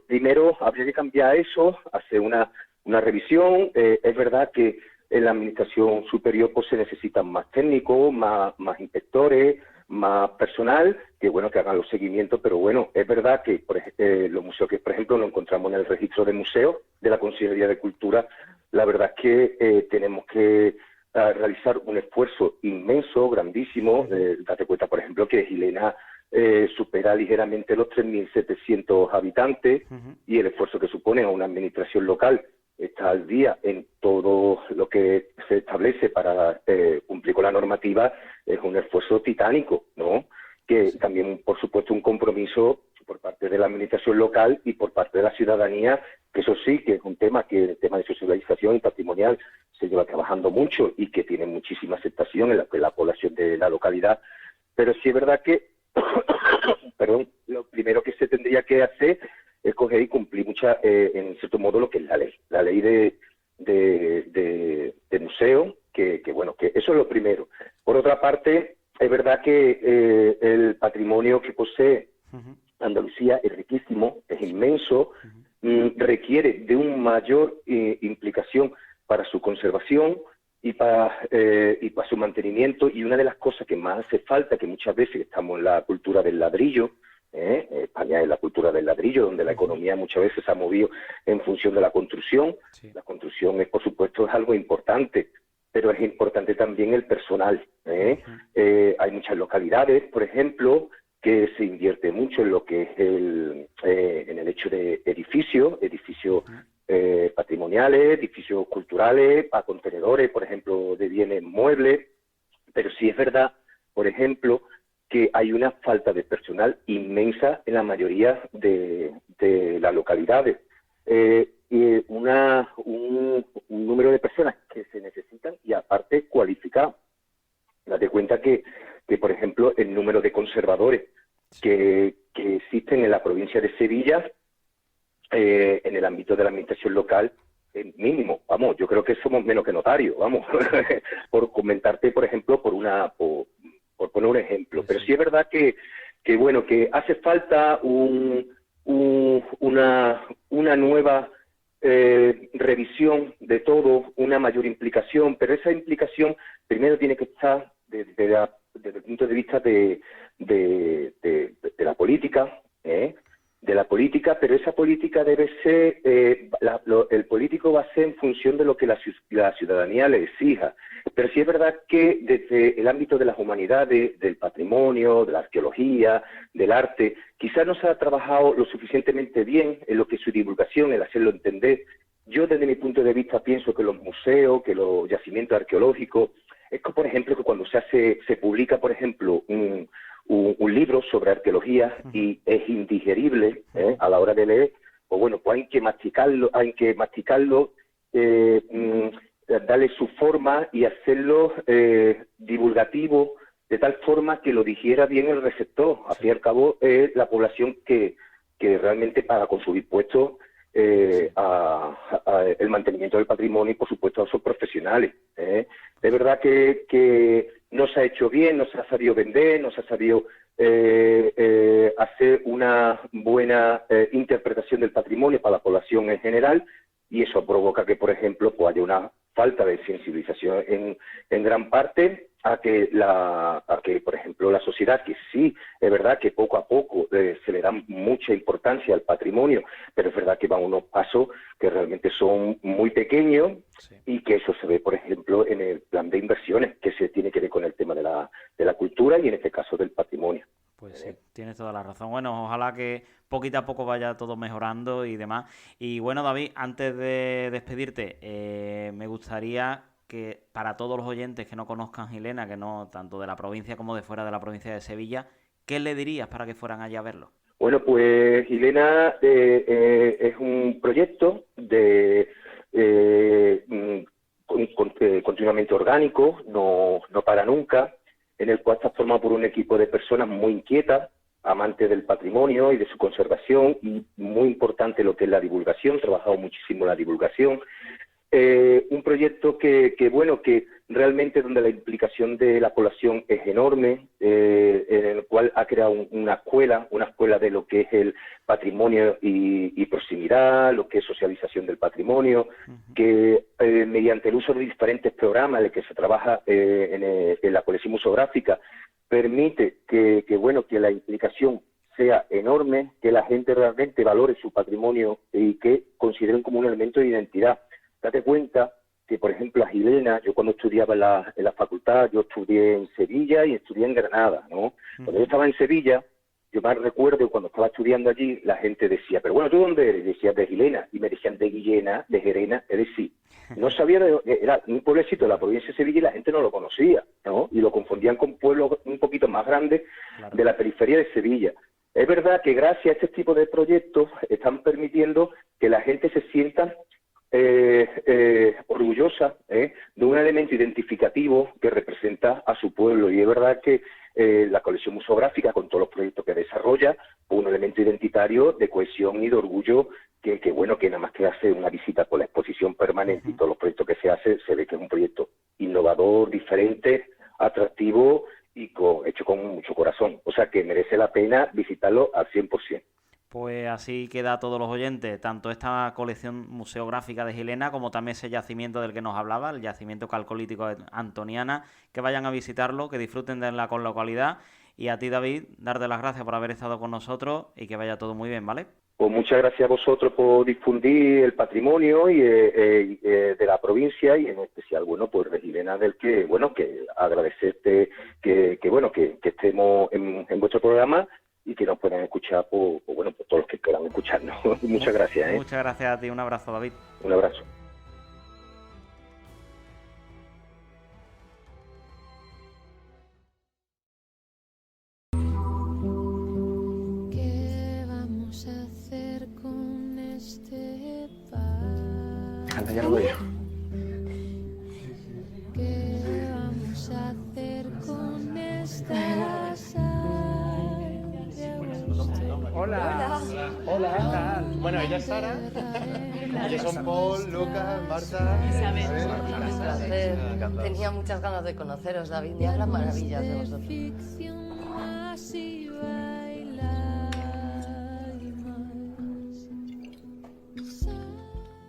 Primero habría que cambiar eso, hacer una revisión. Es verdad que en la administración superior pues se necesitan más técnicos, más inspectores, más personal, que bueno, que hagan los seguimientos, pero bueno, es verdad que los museos que, por ejemplo, nos encontramos en el registro de museos de la Consejería de Cultura, la verdad es que tenemos que realizar un esfuerzo inmenso, grandísimo. Date cuenta, por ejemplo, que Gilena supera ligeramente los 3.700 habitantes y el esfuerzo que supone a una administración local está al día en todo lo que se establece para cumplir con la normativa es un esfuerzo titánico, ¿no? Que también, por supuesto, un compromiso por parte de la administración local y por parte de la ciudadanía, que eso sí, que es un tema que el tema de socialización y patrimonial se lleva trabajando mucho y que tiene muchísima aceptación en la población de la localidad. Pero sí es verdad que perdón, lo primero que se tendría que hacer es coger y cumplir en cierto modo lo que es la ley de museo, que bueno, que eso es lo primero. Por otra parte, es verdad que el patrimonio que posee Andalucía es riquísimo, es inmenso, requiere de una mayor implicación para su conservación y para su mantenimiento, y una de las cosas que más hace falta, que muchas veces estamos en la cultura del ladrillo, España es la cultura del ladrillo, donde la economía muchas veces se ha movido en función de la construcción. Sí. La construcción es, por supuesto, es algo importante, pero es importante también el personal. Hay muchas localidades, por ejemplo, que se invierte mucho en lo que es en el hecho de edificios patrimoniales, edificios culturales, para contenedores, por ejemplo, de bienes muebles. Pero sí es verdad, por ejemplo, que hay una falta de personal inmensa en la mayoría de las localidades. un número de personas que se necesitan y aparte cualificadas. Date cuenta que, por ejemplo, el número de conservadores que existen en la provincia de Sevilla, en el ámbito de la administración local, es mínimo. Vamos, yo creo que somos menos que notarios, vamos, por comentarte, por ejemplo, por poner un ejemplo. Pero sí es verdad que bueno, que hace falta una nueva revisión de todo, una mayor implicación, pero esa implicación primero tiene que estar desde el punto de vista de la política, pero esa política debe ser, el político va a ser en función de lo que la ciudadanía le exija. Pero sí es verdad que desde el ámbito de las humanidades, del patrimonio, de la arqueología, del arte, quizás no se ha trabajado lo suficientemente bien en lo que es su divulgación, el hacerlo entender. Yo desde mi punto de vista pienso que los museos, que los yacimientos arqueológicos, es que, por ejemplo, que cuando se publica, por ejemplo, un libro sobre arqueología y es indigerible a la hora de leer, pues bueno, pues hay que masticarlo, darle su forma y hacerlo divulgativo de tal forma que lo digiera bien el receptor. Al fin y al cabo es la población que realmente paga con sus impuestos el mantenimiento del patrimonio y, por supuesto, a sus profesionales. De verdad que no se ha hecho bien, no se ha sabido vender, no se ha sabido hacer una buena interpretación del patrimonio para la población en general, y eso provoca que, por ejemplo, pues haya una falta de sensibilización en gran parte a que, por ejemplo, la sociedad, que sí, es verdad que poco a poco se le da mucha importancia al patrimonio, pero es verdad que van unos pasos que realmente son muy pequeños, y que eso se ve, por ejemplo, en el plan de inversiones, que se tiene que ver con el tema de la cultura y, en este caso, del patrimonio. Pues sí, tienes toda la razón. Bueno, ojalá que poquito a poco vaya todo mejorando y demás. Y bueno, David, antes de despedirte, me gustaría que para todos los oyentes que no conozcan Gilena, que no tanto de la provincia como de fuera de la provincia de Sevilla, ¿qué le dirías para que fueran allá a verlo? Bueno, pues Gilena es un proyecto de continuamente orgánico, no para nunca, en el cual está formado por un equipo de personas muy inquietas, amantes del patrimonio y de su conservación, y muy importante lo que es la divulgación, trabajado muchísimo la divulgación. Un proyecto que realmente donde la implicación de la población es enorme, en el cual ha creado una escuela de lo que es el patrimonio y proximidad, lo que es socialización del patrimonio, que mediante el uso de diferentes programas en los que se trabaja en la colección museográfica, permite que la implicación sea enorme, que la gente realmente valore su patrimonio y que consideren como un elemento de identidad. Date cuenta que, por ejemplo, a Gilena, yo cuando estudiaba en la facultad, yo estudié en Sevilla y estudié en Granada, ¿no? Cuando yo estaba en Sevilla, yo más recuerdo cuando estaba estudiando allí, la gente decía, pero bueno, ¿tú dónde eres? Decía, de Gilena, y me decían de Guillena, de Gerena, es decir, no sabía, era un pueblecito de la provincia de Sevilla y la gente no lo conocía, ¿no? Y lo confundían con pueblos un poquito más grandes de la periferia de Sevilla. Es verdad que gracias a este tipo de proyectos están permitiendo que la gente se sienta orgullosa de un elemento identificativo que representa a su pueblo, y es verdad que la colección museográfica, con todos los proyectos que desarrolla, un elemento identitario de cohesión y de orgullo que nada más que hace una visita por la exposición permanente y todos los proyectos que se hace, se ve que es un proyecto innovador, diferente, atractivo y hecho con mucho corazón, o sea que merece la pena visitarlo al 100%. Pues así queda a todos los oyentes, tanto esta colección museográfica de Gilena como también ese yacimiento del que nos hablaba, el yacimiento calcolítico de Antoniana, que vayan a visitarlo, que disfruten de la localidad. Y a ti, David, darte las gracias por haber estado con nosotros y que vaya todo muy bien, ¿vale? Pues muchas gracias a vosotros por difundir el patrimonio y de la provincia, y en especial, pues de Gilena, del que agradecerte que estemos en vuestro programa y que nos puedan escuchar por todos los que quieran escucharnos. Muchas gracias. Muchas gracias a ti. Un abrazo, David. Un abrazo. ¿Qué vamos a hacer con este ya lo veo. ¿Qué vamos a hacer con esta Hola. Hola. ¿Qué tal? Bueno, ella es Sara. Ellos son Paul, Lucas, Marta. Isabel. Un placer. Tenía muchas ganas de conoceros, David. Me hablan maravillas de vosotros.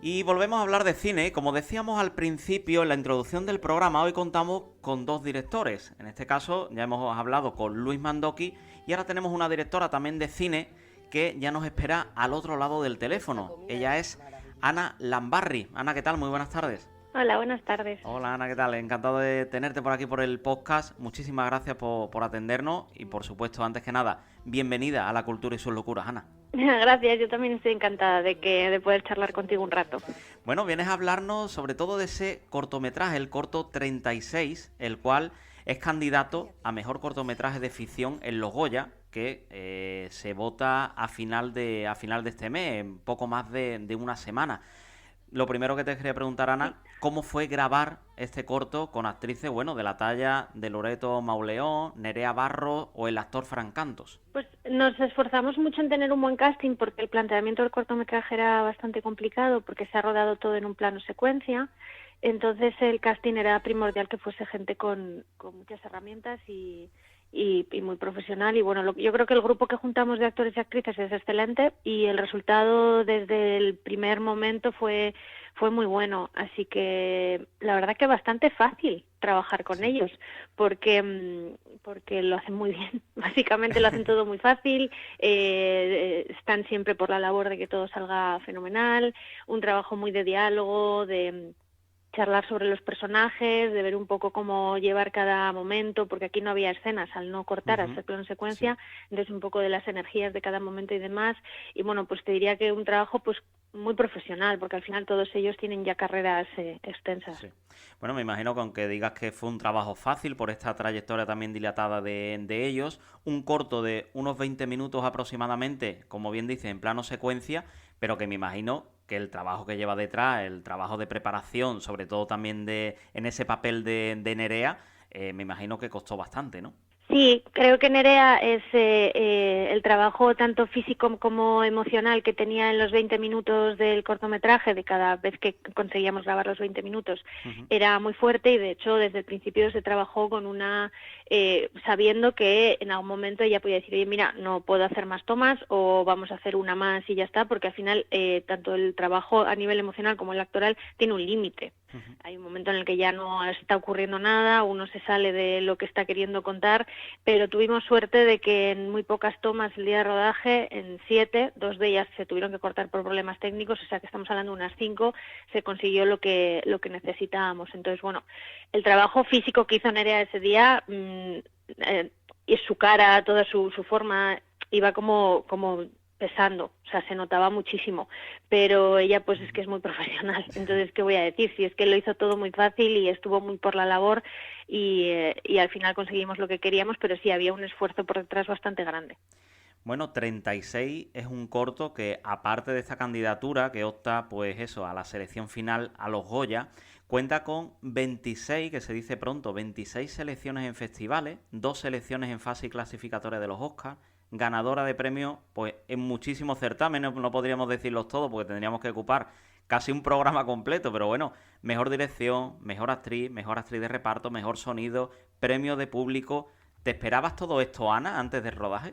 Y volvemos a hablar de cine. Como decíamos al principio en la introducción del programa, hoy contamos con dos directores. En este caso ya hemos hablado con Luis Mandoki y ahora tenemos una directora también de cine que ya nos espera al otro lado del teléfono. Ella es Ana Lambarri. Ana, ¿qué tal? Muy buenas tardes. Hola, buenas tardes. Hola Ana, ¿qué tal? Encantado de tenerte por aquí por el podcast. Muchísimas gracias por atendernos y por supuesto, antes que nada, bienvenida a La Cultura y sus locuras, Ana. Gracias, yo también estoy encantada de poder charlar contigo un rato. Bueno, vienes a hablarnos sobre todo de ese cortometraje, el corto 36, el cual es candidato a mejor cortometraje de ficción en los Goya, que se vota a final de este mes, en poco más de una semana. Lo primero que te quería preguntar, Ana, ¿cómo fue grabar este corto con actrices, bueno, de la talla de Loreto Mauleón, Nerea Barros o el actor Fran Cantos? Pues nos esforzamos mucho en tener un buen casting porque el planteamiento del cortometraje era bastante complicado porque se ha rodado todo en un plano secuencia. Entonces el casting era primordial que fuese gente con muchas herramientas y muy profesional. Y bueno, yo creo que el grupo que juntamos de actores y actrices es excelente y el resultado desde el primer momento fue muy bueno. Así que la verdad que bastante fácil trabajar con ellos porque lo hacen muy bien. Básicamente lo hacen todo muy fácil, están siempre por la labor de que todo salga fenomenal, un trabajo muy de diálogo, de charlar sobre los personajes, de ver un poco cómo llevar cada momento, porque aquí no había escenas al no cortar, al ser plano secuencia, entonces un poco de las energías de cada momento y demás, y bueno, pues te diría que un trabajo pues muy profesional, porque al final todos ellos tienen ya carreras extensas. Sí. Bueno, me imagino que aunque digas que fue un trabajo fácil por esta trayectoria también dilatada de ellos, un corto de unos 20 minutos aproximadamente, como bien dice, en plano secuencia, pero que me imagino que el trabajo que lleva detrás, el trabajo de preparación, sobre todo también en ese papel de Nerea, me imagino que costó bastante, ¿no? Sí, creo que Nerea es el trabajo tanto físico como emocional que tenía en los 20 minutos del cortometraje, de cada vez que conseguíamos grabar los 20 minutos, era muy fuerte y de hecho desde el principio se trabajó con sabiendo que en algún momento ella podía decir, oye, mira, no puedo hacer más tomas o vamos a hacer una más y ya está, porque al final tanto el trabajo a nivel emocional como el actoral tiene un límite. Hay un momento en el que ya no está ocurriendo nada, uno se sale de lo que está queriendo contar, pero tuvimos suerte de que en muy pocas tomas el día de rodaje, en 7, 2 de ellas se tuvieron que cortar por problemas técnicos, o sea que estamos hablando de unas 5, se consiguió lo que necesitábamos. Entonces, bueno, el trabajo físico que hizo Nerea ese día, y su cara, toda su forma, iba como pesando, o sea, se notaba muchísimo, pero ella pues es que es muy profesional, entonces, ¿qué voy a decir? Si es que lo hizo todo muy fácil y estuvo muy por la labor y al final conseguimos lo que queríamos, pero sí había un esfuerzo por detrás bastante grande. Bueno, 36 es un corto que, aparte de esta candidatura que opta, pues eso, a la selección final a los Goya, cuenta con 26, que se dice pronto, 26 selecciones en festivales, 2 selecciones en fase clasificatoria de los Oscars, ganadora de premios pues en muchísimos certámenes, no podríamos decirlos todos porque tendríamos que ocupar casi un programa completo, pero bueno, mejor dirección, mejor actriz de reparto, mejor sonido, premio de público. ¿Te esperabas todo esto, Ana, antes del rodaje?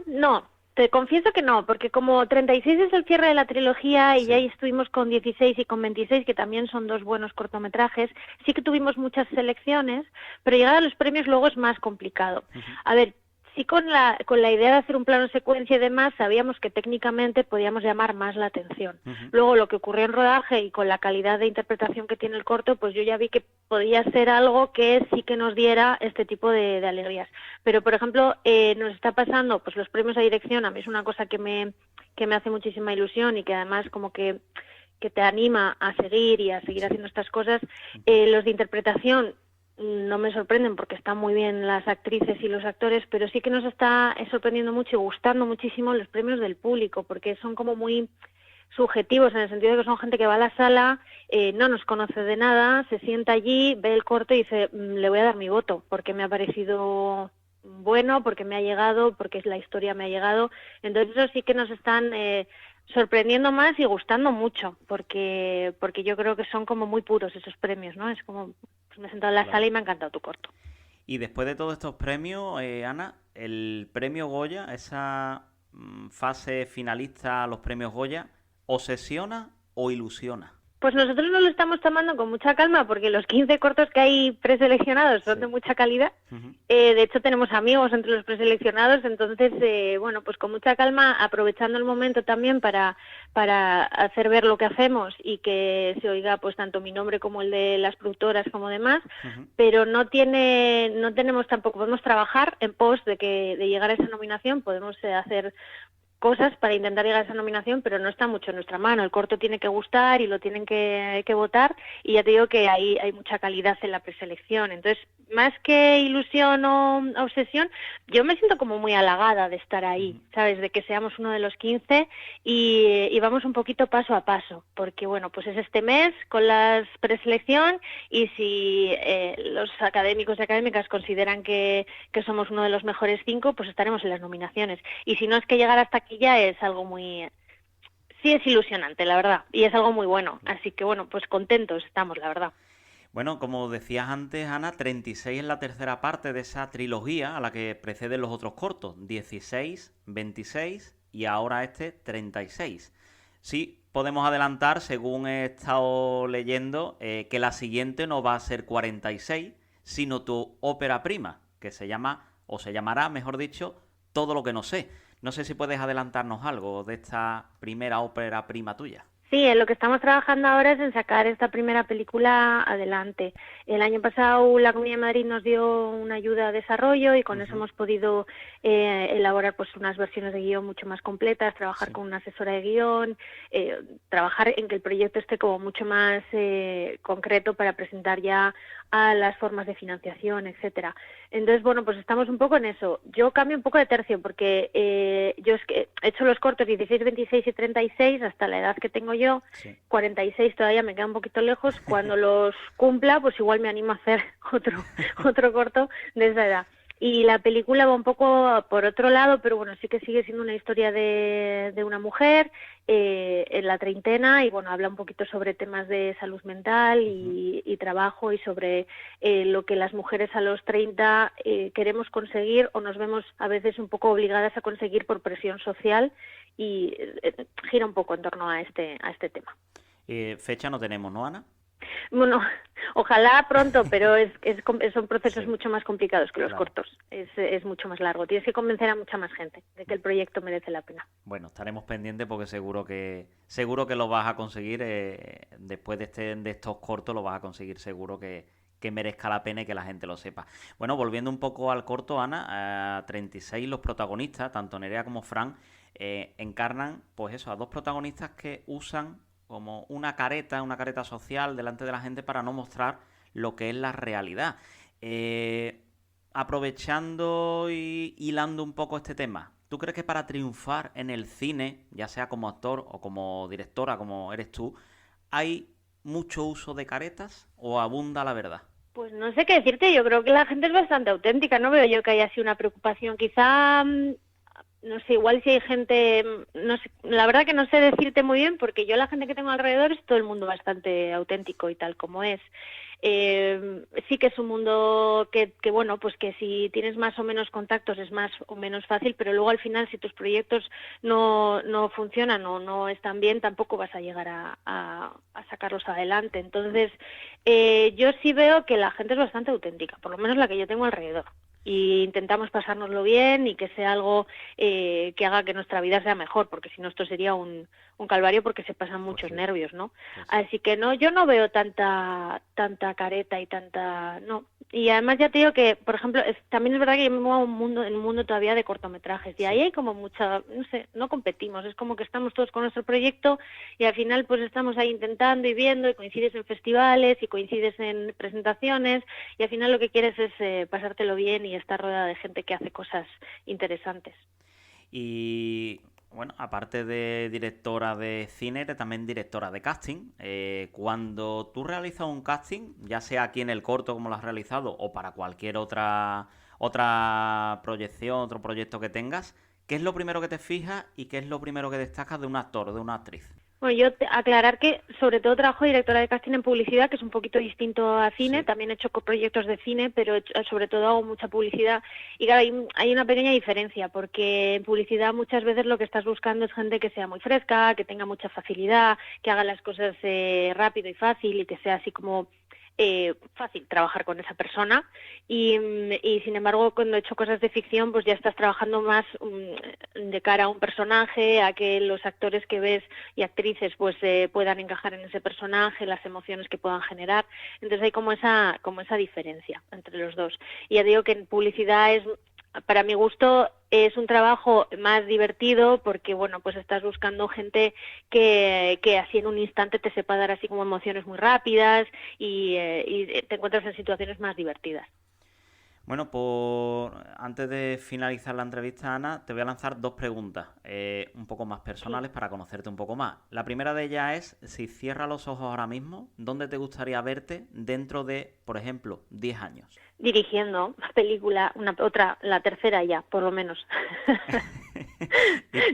No, te confieso que no, porque como 36 es el cierre de la trilogía y ya ahí estuvimos con 16 y con 26, que también son 2 buenos cortometrajes, sí que tuvimos muchas selecciones, pero llegar a los premios luego es más complicado. A ver, sí con la idea de hacer un plano secuencia y demás, sabíamos que técnicamente podíamos llamar más la atención. Luego lo que ocurrió en rodaje y con la calidad de interpretación que tiene el corto, pues yo ya vi que podía ser algo que sí que nos diera este tipo de alegrías. Pero, por ejemplo, nos está pasando, pues los premios a dirección, a mí es una cosa que me hace muchísima ilusión y que además como que te anima a seguir y a seguir haciendo estas cosas. Los de interpretación no me sorprenden porque están muy bien las actrices y los actores, pero sí que nos está sorprendiendo mucho y gustando muchísimo los premios del público, porque son como muy subjetivos, en el sentido de que son gente que va a la sala, no nos conoce de nada, se sienta allí, ve el corto y dice, le voy a dar mi voto, porque me ha parecido bueno, porque me ha llegado, porque la historia me ha llegado. Entonces eso sí que nos están sorprendiendo más y gustando mucho, porque yo creo que son como muy puros esos premios, ¿no? Es como, pues me he sentado en la sala y me ha encantado tu corto. Y después de todos estos premios, Ana, el premio Goya, esa fase finalista a los premios Goya, ¿obsesiona o ilusiona? Pues nosotros nos lo estamos tomando con mucha calma, porque los 15 cortos que hay preseleccionados son de mucha calidad. De hecho, tenemos amigos entre los preseleccionados, entonces, bueno, pues con mucha calma, aprovechando el momento también para hacer ver lo que hacemos y que se oiga pues tanto mi nombre como el de las productoras como demás, pero no tenemos tampoco, podemos trabajar en pos de llegar a esa nominación, podemos hacer cosas para intentar llegar a esa nominación, pero no está mucho en nuestra mano. El corto tiene que gustar y lo tienen que votar, y ya te digo que hay mucha calidad en la preselección. Entonces, más que ilusión o obsesión, yo me siento como muy halagada de estar ahí, ¿sabes? De que seamos uno de los 15 y vamos un poquito paso a paso, porque bueno, pues es este mes con la preselección, y si los académicos y académicas consideran que somos uno de los mejores 5, pues estaremos en las nominaciones. Y si no, es que llegar hasta aquí ya es algo muy... Sí, es ilusionante, la verdad, y es algo muy bueno. Así que bueno, pues contentos estamos, la verdad. Bueno, como decías antes, Ana, 36 es la tercera parte de esa trilogía a la que preceden los otros cortos, 16, 26 y ahora este 36. Sí, podemos adelantar, según he estado leyendo, que la siguiente no va a ser 46, sino tu ópera prima, que se llama, o se llamará, mejor dicho, Todo lo que no sé. No sé si puedes adelantarnos algo de esta primera ópera prima tuya. Sí, en lo que estamos trabajando ahora es en sacar esta primera película adelante. El año pasado la Comunidad de Madrid nos dio una ayuda a desarrollo y con eso hemos podido elaborar pues unas versiones de guión mucho más completas, trabajar con una asesora de guión, trabajar en que el proyecto esté como mucho más concreto para presentar ya a las formas de financiación, etcétera. Entonces, bueno, pues estamos un poco en eso. Yo cambio un poco de tercio porque yo es que he hecho los cortos 16, 26 y 36 hasta la edad que tengo yo. 46 todavía me queda un poquito lejos. Cuando los cumpla, pues igual me animo a hacer otro corto de esa edad. Y la película va un poco por otro lado, pero bueno, sí que sigue siendo una historia de una mujer en la treintena, y bueno, habla un poquito sobre temas de salud mental y trabajo, y sobre lo que las mujeres a los 30 queremos conseguir o nos vemos a veces un poco obligadas a conseguir por presión social, y gira un poco en torno a este tema. Fecha no tenemos, ¿no, Ana? Bueno, ojalá pronto, pero son procesos mucho más complicados que los cortos. Es mucho más largo. Tienes que convencer a mucha más gente de que el proyecto merece la pena. Bueno, estaremos pendientes porque seguro que lo vas a conseguir. Después de estos cortos lo vas a conseguir seguro que merezca la pena y que la gente lo sepa. Bueno, volviendo un poco al corto, Ana, a 36 los protagonistas, tanto Nerea como Fran, encarnan pues eso, a dos protagonistas que usan como una careta social delante de la gente para no mostrar lo que es la realidad. Aprovechando y hilando un poco este tema, ¿tú crees que para triunfar en el cine, ya sea como actor o como directora, como eres tú, hay mucho uso de caretas o abunda la verdad? Pues no sé qué decirte, yo creo que la gente es bastante auténtica, no veo yo que haya así una preocupación. Quizá... no sé, igual si hay gente, no sé, la verdad que no sé decirte muy bien, porque yo la gente que tengo alrededor es todo el mundo bastante auténtico y tal como es. Sí que es un mundo que bueno, pues que si tienes más o menos contactos es más o menos fácil, pero luego al final si tus proyectos no funcionan o no están bien, tampoco vas a llegar a sacarlos adelante. Entonces, yo sí veo que la gente es bastante auténtica, por lo menos la que yo tengo alrededor. Y intentamos pasárnoslo bien y que sea algo que haga que nuestra vida sea mejor, porque si no esto sería un calvario, porque se pasan muchos nervios, ¿no? Así que no, yo no veo tanta careta y tanta... no. Y además ya te digo que, por ejemplo, también es verdad que yo me muevo en un mundo todavía de cortometrajes, y ahí hay como mucha, no sé, no competimos, es como que estamos todos con nuestro proyecto y al final pues estamos ahí intentando y viendo, y coincides en festivales y coincides en presentaciones, y al final lo que quieres es pasártelo bien y estar rodeada de gente que hace cosas interesantes. Y bueno, aparte de directora de cine, eres también directora de casting. Cuando tú realizas un casting, ya sea aquí en el corto como lo has realizado o para cualquier otra proyección, otro proyecto que tengas, ¿qué es lo primero que te fijas y qué es lo primero que destacas de un actor o de una actriz? Bueno, aclarar que sobre todo trabajo de directora de casting en publicidad, que es un poquito distinto a cine. Sí. También he hecho proyectos de cine, pero sobre todo hago mucha publicidad. Y claro, hay una pequeña diferencia, porque en publicidad muchas veces lo que estás buscando es gente que sea muy fresca, que tenga mucha facilidad, que haga las cosas rápido y fácil y que sea así como fácil trabajar con esa persona y sin embargo cuando he hecho cosas de ficción pues ya estás trabajando más de cara a un personaje, a que los actores que ves y actrices pues puedan encajar en ese personaje, las emociones que puedan generar. Entonces hay como esa diferencia entre los dos. Y ya digo que en publicidad es, para mi gusto, es un trabajo más divertido porque, bueno, pues estás buscando gente que así en un instante te sepa dar así como emociones muy rápidas y te encuentras en situaciones más divertidas. Bueno, antes de finalizar la entrevista, Ana, te voy a lanzar 2 preguntas, un poco más personales para conocerte un poco más. La primera de ellas es, si cierras los ojos ahora mismo, ¿dónde te gustaría verte dentro de, por ejemplo, 10 años? Dirigiendo una película, la tercera ya, por lo menos.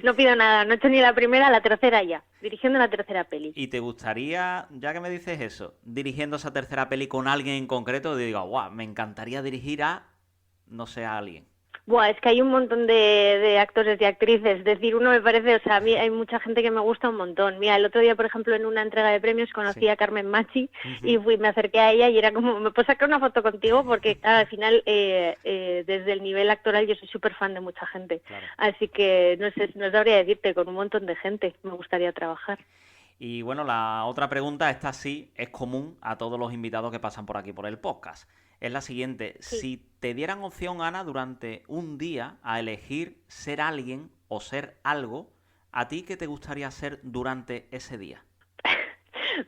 No pido nada, no he hecho ni la primera, la tercera ya, dirigiendo la tercera peli. ¿Y te gustaría, ya que me dices eso, dirigiendo esa tercera peli con alguien en concreto, digo, guau, me encantaría dirigir a, no sé, a alguien? Buah, es que hay un montón de actores y actrices. Es decir, uno me parece, o sea, a mí hay mucha gente que me gusta un montón. Mira, el otro día, por ejemplo, en una entrega de premios conocí a Carmen Machi y me acerqué a ella y era como, ¿me puedo sacar una foto contigo? Porque al final, desde el nivel actoral, yo soy súper fan de mucha gente. Claro. Así que no sabría decirte, con un montón de gente me gustaría trabajar. Y bueno, la otra pregunta, esta sí es común a todos los invitados que pasan por aquí por el podcast. Es la siguiente: sí. Si te dieran opción, Ana, durante un día a elegir ser alguien o ser algo, ¿a ti qué te gustaría ser durante ese día?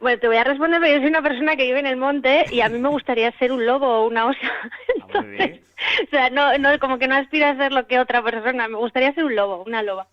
Bueno, te voy a responder, pero yo soy una persona que vive en el monte y a mí me gustaría ser un lobo o una osa. Entonces, muy bien. O sea, no, como que no aspiro a ser lo que otra persona. Me gustaría ser un lobo, una loba,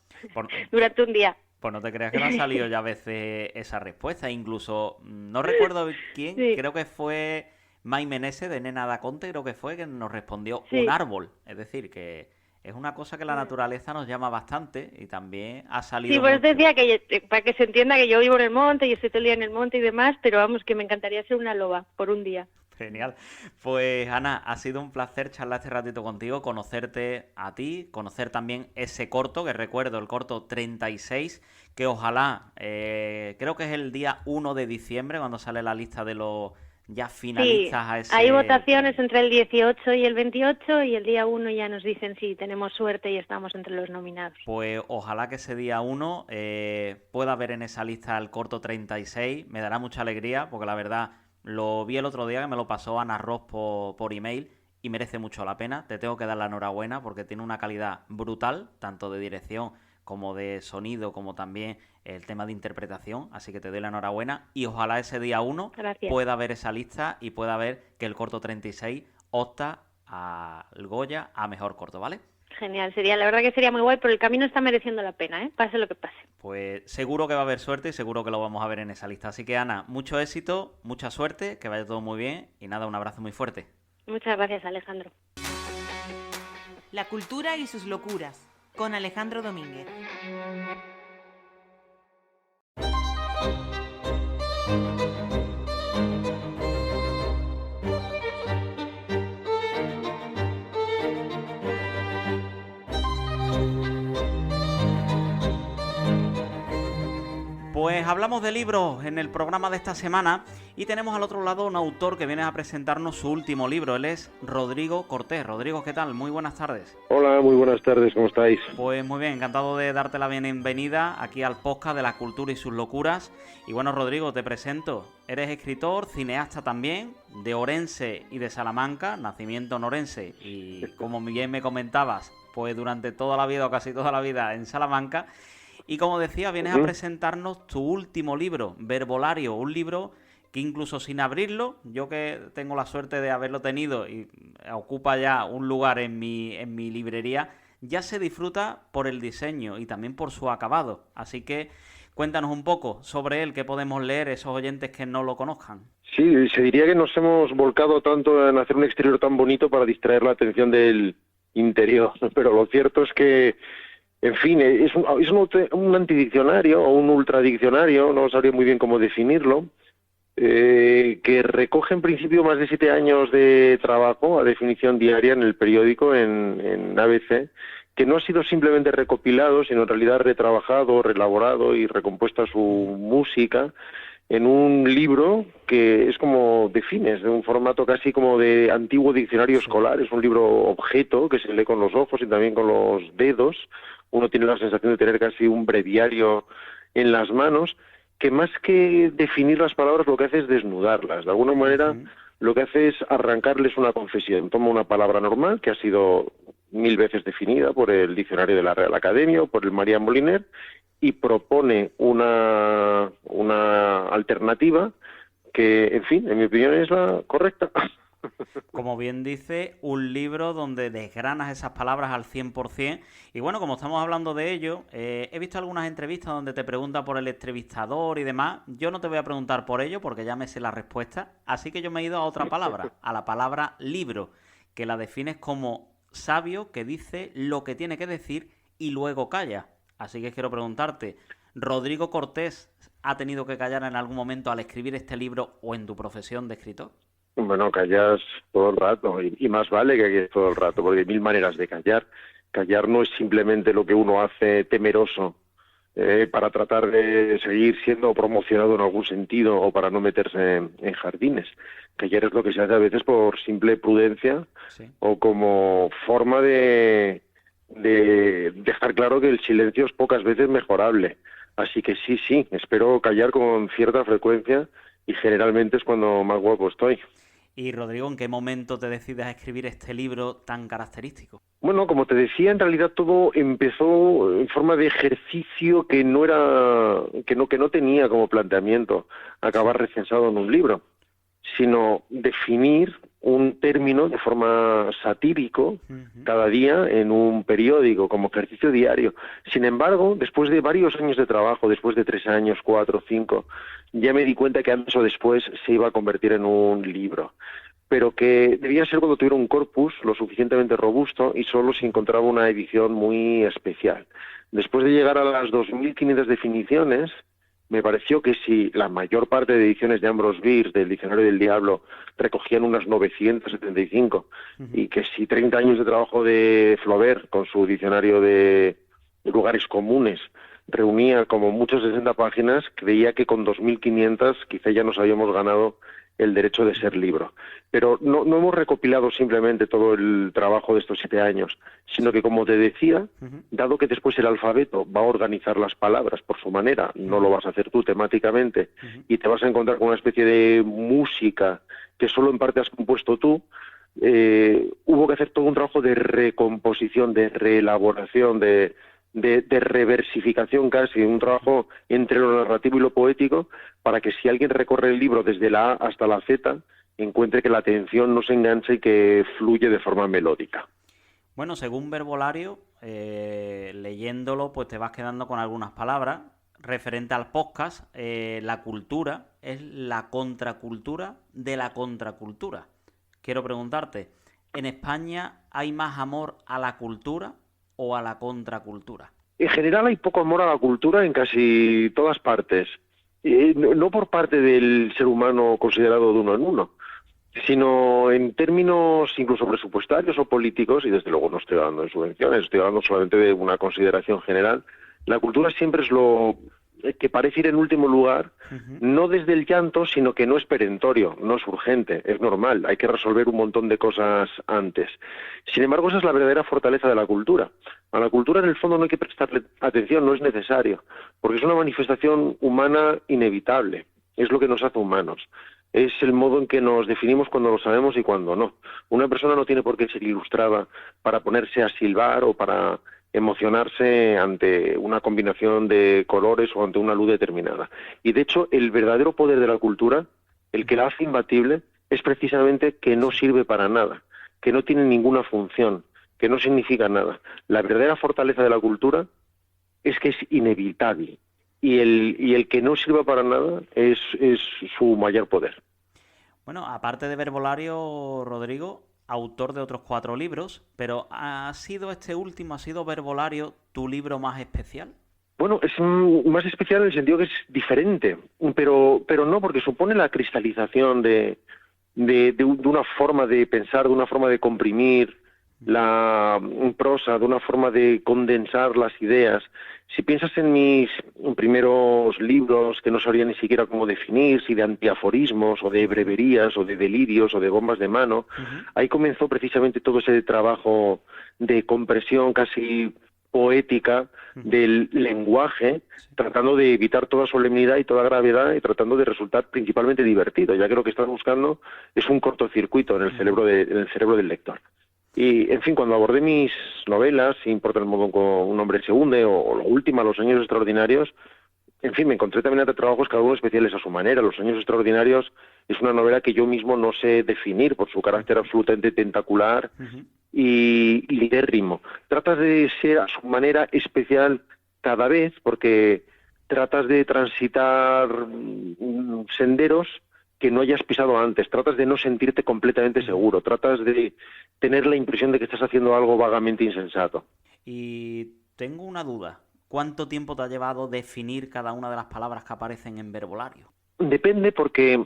durante un día. Pues no te creas que no ha salido ya a veces esa respuesta. Incluso, no recuerdo quién, sí. Creo que fue Mai Menese de Nena da Conte, creo que fue, que nos respondió un árbol. Es decir, que es una cosa que la naturaleza nos llama bastante y también ha salido. Sí, pues decía que para que se entienda que yo vivo en el monte y estoy todo el día en el monte y demás, pero vamos, que me encantaría ser una loba por un día. Genial. Pues Ana, ha sido un placer charlar este ratito contigo, conocerte a ti, conocer también ese corto, que recuerdo, el corto 36, que ojalá, creo que es el día 1 de diciembre, cuando sale la lista de los ya finalistas a ese... Hay votaciones entre el 18 y el 28 y el día 1 ya nos dicen si tenemos suerte y estamos entre los nominados. Pues ojalá que ese día 1 pueda ver en esa lista el corto 36, me dará mucha alegría, porque la verdad... Lo vi el otro día, que me lo pasó Ana Ross por email y merece mucho la pena. Te tengo que dar la enhorabuena porque tiene una calidad brutal, tanto de dirección como de sonido, como también el tema de interpretación. Así que te doy la enhorabuena y ojalá ese día 1 pueda ver esa lista y pueda ver que el corto 36 opta al Goya a mejor corto, ¿vale? Genial, la verdad que sería muy guay, pero el camino está mereciendo la pena, pase lo que pase. Pues seguro que va a haber suerte y seguro que lo vamos a ver en esa lista. Así que Ana, mucho éxito, mucha suerte, que vaya todo muy bien y nada, un abrazo muy fuerte. Muchas gracias, Alejandro. La cultura y sus locuras, con Alejandro Domínguez. Pues hablamos de libros en el programa de esta semana y tenemos al otro lado un autor que viene a presentarnos su último libro. Él es Rodrigo Cortés. Rodrigo, ¿qué tal? Muy buenas tardes. Hola, muy buenas tardes, ¿cómo estáis? Pues muy bien, encantado de darte la bienvenida aquí al podcast de la cultura y sus locuras. Y bueno, Rodrigo, te presento. Eres escritor, cineasta también, de Orense y de Salamanca, nacimiento en Orense y como bien me comentabas, pues durante toda la vida o casi toda la vida en Salamanca. Y como decía, vienes a presentarnos tu último libro, Verbolario, un libro que incluso sin abrirlo, yo que tengo la suerte de haberlo tenido y ocupa ya un lugar en mi librería, ya se disfruta por el diseño y también por su acabado. Así que cuéntanos un poco sobre él, que podemos leer esos oyentes que no lo conozcan. Sí, se diría que nos hemos volcado tanto en hacer un exterior tan bonito para distraer la atención del interior, pero lo cierto es que, en fin, es un antidiccionario o un ultradiccionario, no sabría muy bien cómo definirlo, que recoge en principio más de 7 años de trabajo a definición diaria en el periódico, en ABC, que no ha sido simplemente recopilado, sino en realidad retrabajado, reelaborado y recompuesta su música en un libro que es como defines, de un formato casi como de antiguo diccionario escolar. Es un libro objeto que se lee con los ojos y también con los dedos. Uno tiene la sensación de tener casi un breviario en las manos, que más que definir las palabras lo que hace es desnudarlas. De alguna manera lo que hace es arrancarles una confesión. Toma una palabra normal que ha sido 1000 veces definida por el diccionario de la Real Academia o por el María Moliner y propone una alternativa que, en fin, en mi opinión es la correcta. Como bien dice, un libro donde desgranas esas palabras al 100%. Y bueno, como estamos hablando de ello, he visto algunas entrevistas donde te pregunta por el entrevistador y demás. Yo no te voy a preguntar por ello porque ya me sé la respuesta. Así que yo me he ido a otra palabra, a la palabra libro, que la defines como sabio que dice lo que tiene que decir y luego calla. Así que quiero preguntarte, ¿Rodrigo Cortés ha tenido que callar en algún momento al escribir este libro o en tu profesión de escritor? Bueno, callas todo el rato, y más vale que calles todo el rato, porque hay 1000 maneras de callar. Callar no es simplemente lo que uno hace temeroso para tratar de seguir siendo promocionado en algún sentido o para no meterse en jardines. Callar es lo que se hace a veces por simple prudencia, sí, o como forma de dejar claro que el silencio es pocas veces mejorable. Así que sí, espero callar con cierta frecuencia y generalmente es cuando más guapo estoy. Y Rodrigo, ¿en qué momento te decides a escribir este libro tan característico? Bueno, como te decía, en realidad todo empezó en forma de ejercicio que no tenía como planteamiento acabar recensado en un libro, sino definir un término de forma satírico cada día en un periódico, como ejercicio diario. Sin embargo, después de varios años de trabajo, después de 3 años, 4, 5, ya me di cuenta que antes o después se iba a convertir en un libro, pero que debía ser cuando tuviera un corpus lo suficientemente robusto y solo si encontraba una edición muy especial. Después de llegar a las 2.500 definiciones, me pareció que si la mayor parte de ediciones de Ambrose Bierce, del Diccionario del Diablo, recogían unas 975, y que si 30 años de trabajo de Flaubert, con su Diccionario de lugares comunes, reunía como muchas 60 páginas, creía que con 2.500 quizá ya nos habíamos ganado el derecho de ser libro. Pero no hemos recopilado simplemente todo el trabajo de estos 7 años, sino que, como te decía, dado que después el alfabeto va a organizar las palabras por su manera, no lo vas a hacer tú temáticamente, y te vas a encontrar con una especie de música que solo en parte has compuesto tú, hubo que hacer todo un trabajo de recomposición, de reelaboración, de reversificación casi, un trabajo entre lo narrativo y lo poético, para que si alguien recorre el libro desde la A hasta la Z, encuentre que la atención no se engancha y que fluye de forma melódica. Bueno, según Verbolario, leyéndolo, pues te vas quedando con algunas palabras. Referente al podcast, la cultura es la contracultura de la contracultura. Quiero preguntarte, ¿en España hay más amor a la cultura o a la contracultura? En general hay poco amor a la cultura en casi todas partes. No por parte del ser humano considerado de uno en uno, sino en términos incluso presupuestarios o políticos, y desde luego no estoy hablando de subvenciones, estoy hablando solamente de una consideración general. La cultura siempre es lo que parece ir en último lugar, no desde el llanto, sino que no es perentorio, no es urgente, es normal, hay que resolver un montón de cosas antes. Sin embargo, esa es la verdadera fortaleza de la cultura. A la cultura, en el fondo, no hay que prestarle atención, no es necesario, porque es una manifestación humana inevitable, es lo que nos hace humanos. Es el modo en que nos definimos cuando lo sabemos y cuando no. Una persona no tiene por qué ser ilustrada para ponerse a silbar o para emocionarse ante una combinación de colores o ante una luz determinada. Y de hecho, el verdadero poder de la cultura, el que la hace imbatible, es precisamente que no sirve para nada, que no tiene ninguna función, que no significan nada. La verdadera fortaleza de la cultura es que es inevitable, y el que no sirva para nada es su mayor poder. Bueno, aparte de Verbolario, Rodrigo, autor de otros 4 libros, pero ¿ha sido Verbolario tu libro más especial? Bueno, es más especial en el sentido que es diferente, pero no, porque supone la cristalización de una forma de pensar, de una forma de comprimir la prosa, de una forma de condensar las ideas. Si piensas en mis primeros libros, que no sabría ni siquiera cómo definir, si de antiaforismos, o de breverías, o de delirios, o de bombas de mano, ahí comenzó precisamente todo ese trabajo de compresión casi poética del lenguaje, tratando de evitar toda solemnidad y toda gravedad, y tratando de resultar principalmente divertido, ya que lo que estás buscando es un cortocircuito en el cerebro del lector. Y, en fin, cuando abordé mis novelas, sin importa el modo como un hombre se hunde, o la última, Los Años Extraordinarios, en fin, me encontré también ante trabajos cada uno especiales a su manera. Los Años Extraordinarios es una novela que yo mismo no sé definir por su carácter absolutamente tentacular y lidérrimo. Tratas de ser a su manera especial cada vez, porque tratas de transitar senderos que no hayas pisado antes, tratas de no sentirte completamente seguro, tratas de tener la impresión de que estás haciendo algo vagamente insensato. Y tengo una duda. ¿Cuánto tiempo te ha llevado definir cada una de las palabras que aparecen en Verbolario? Depende, porque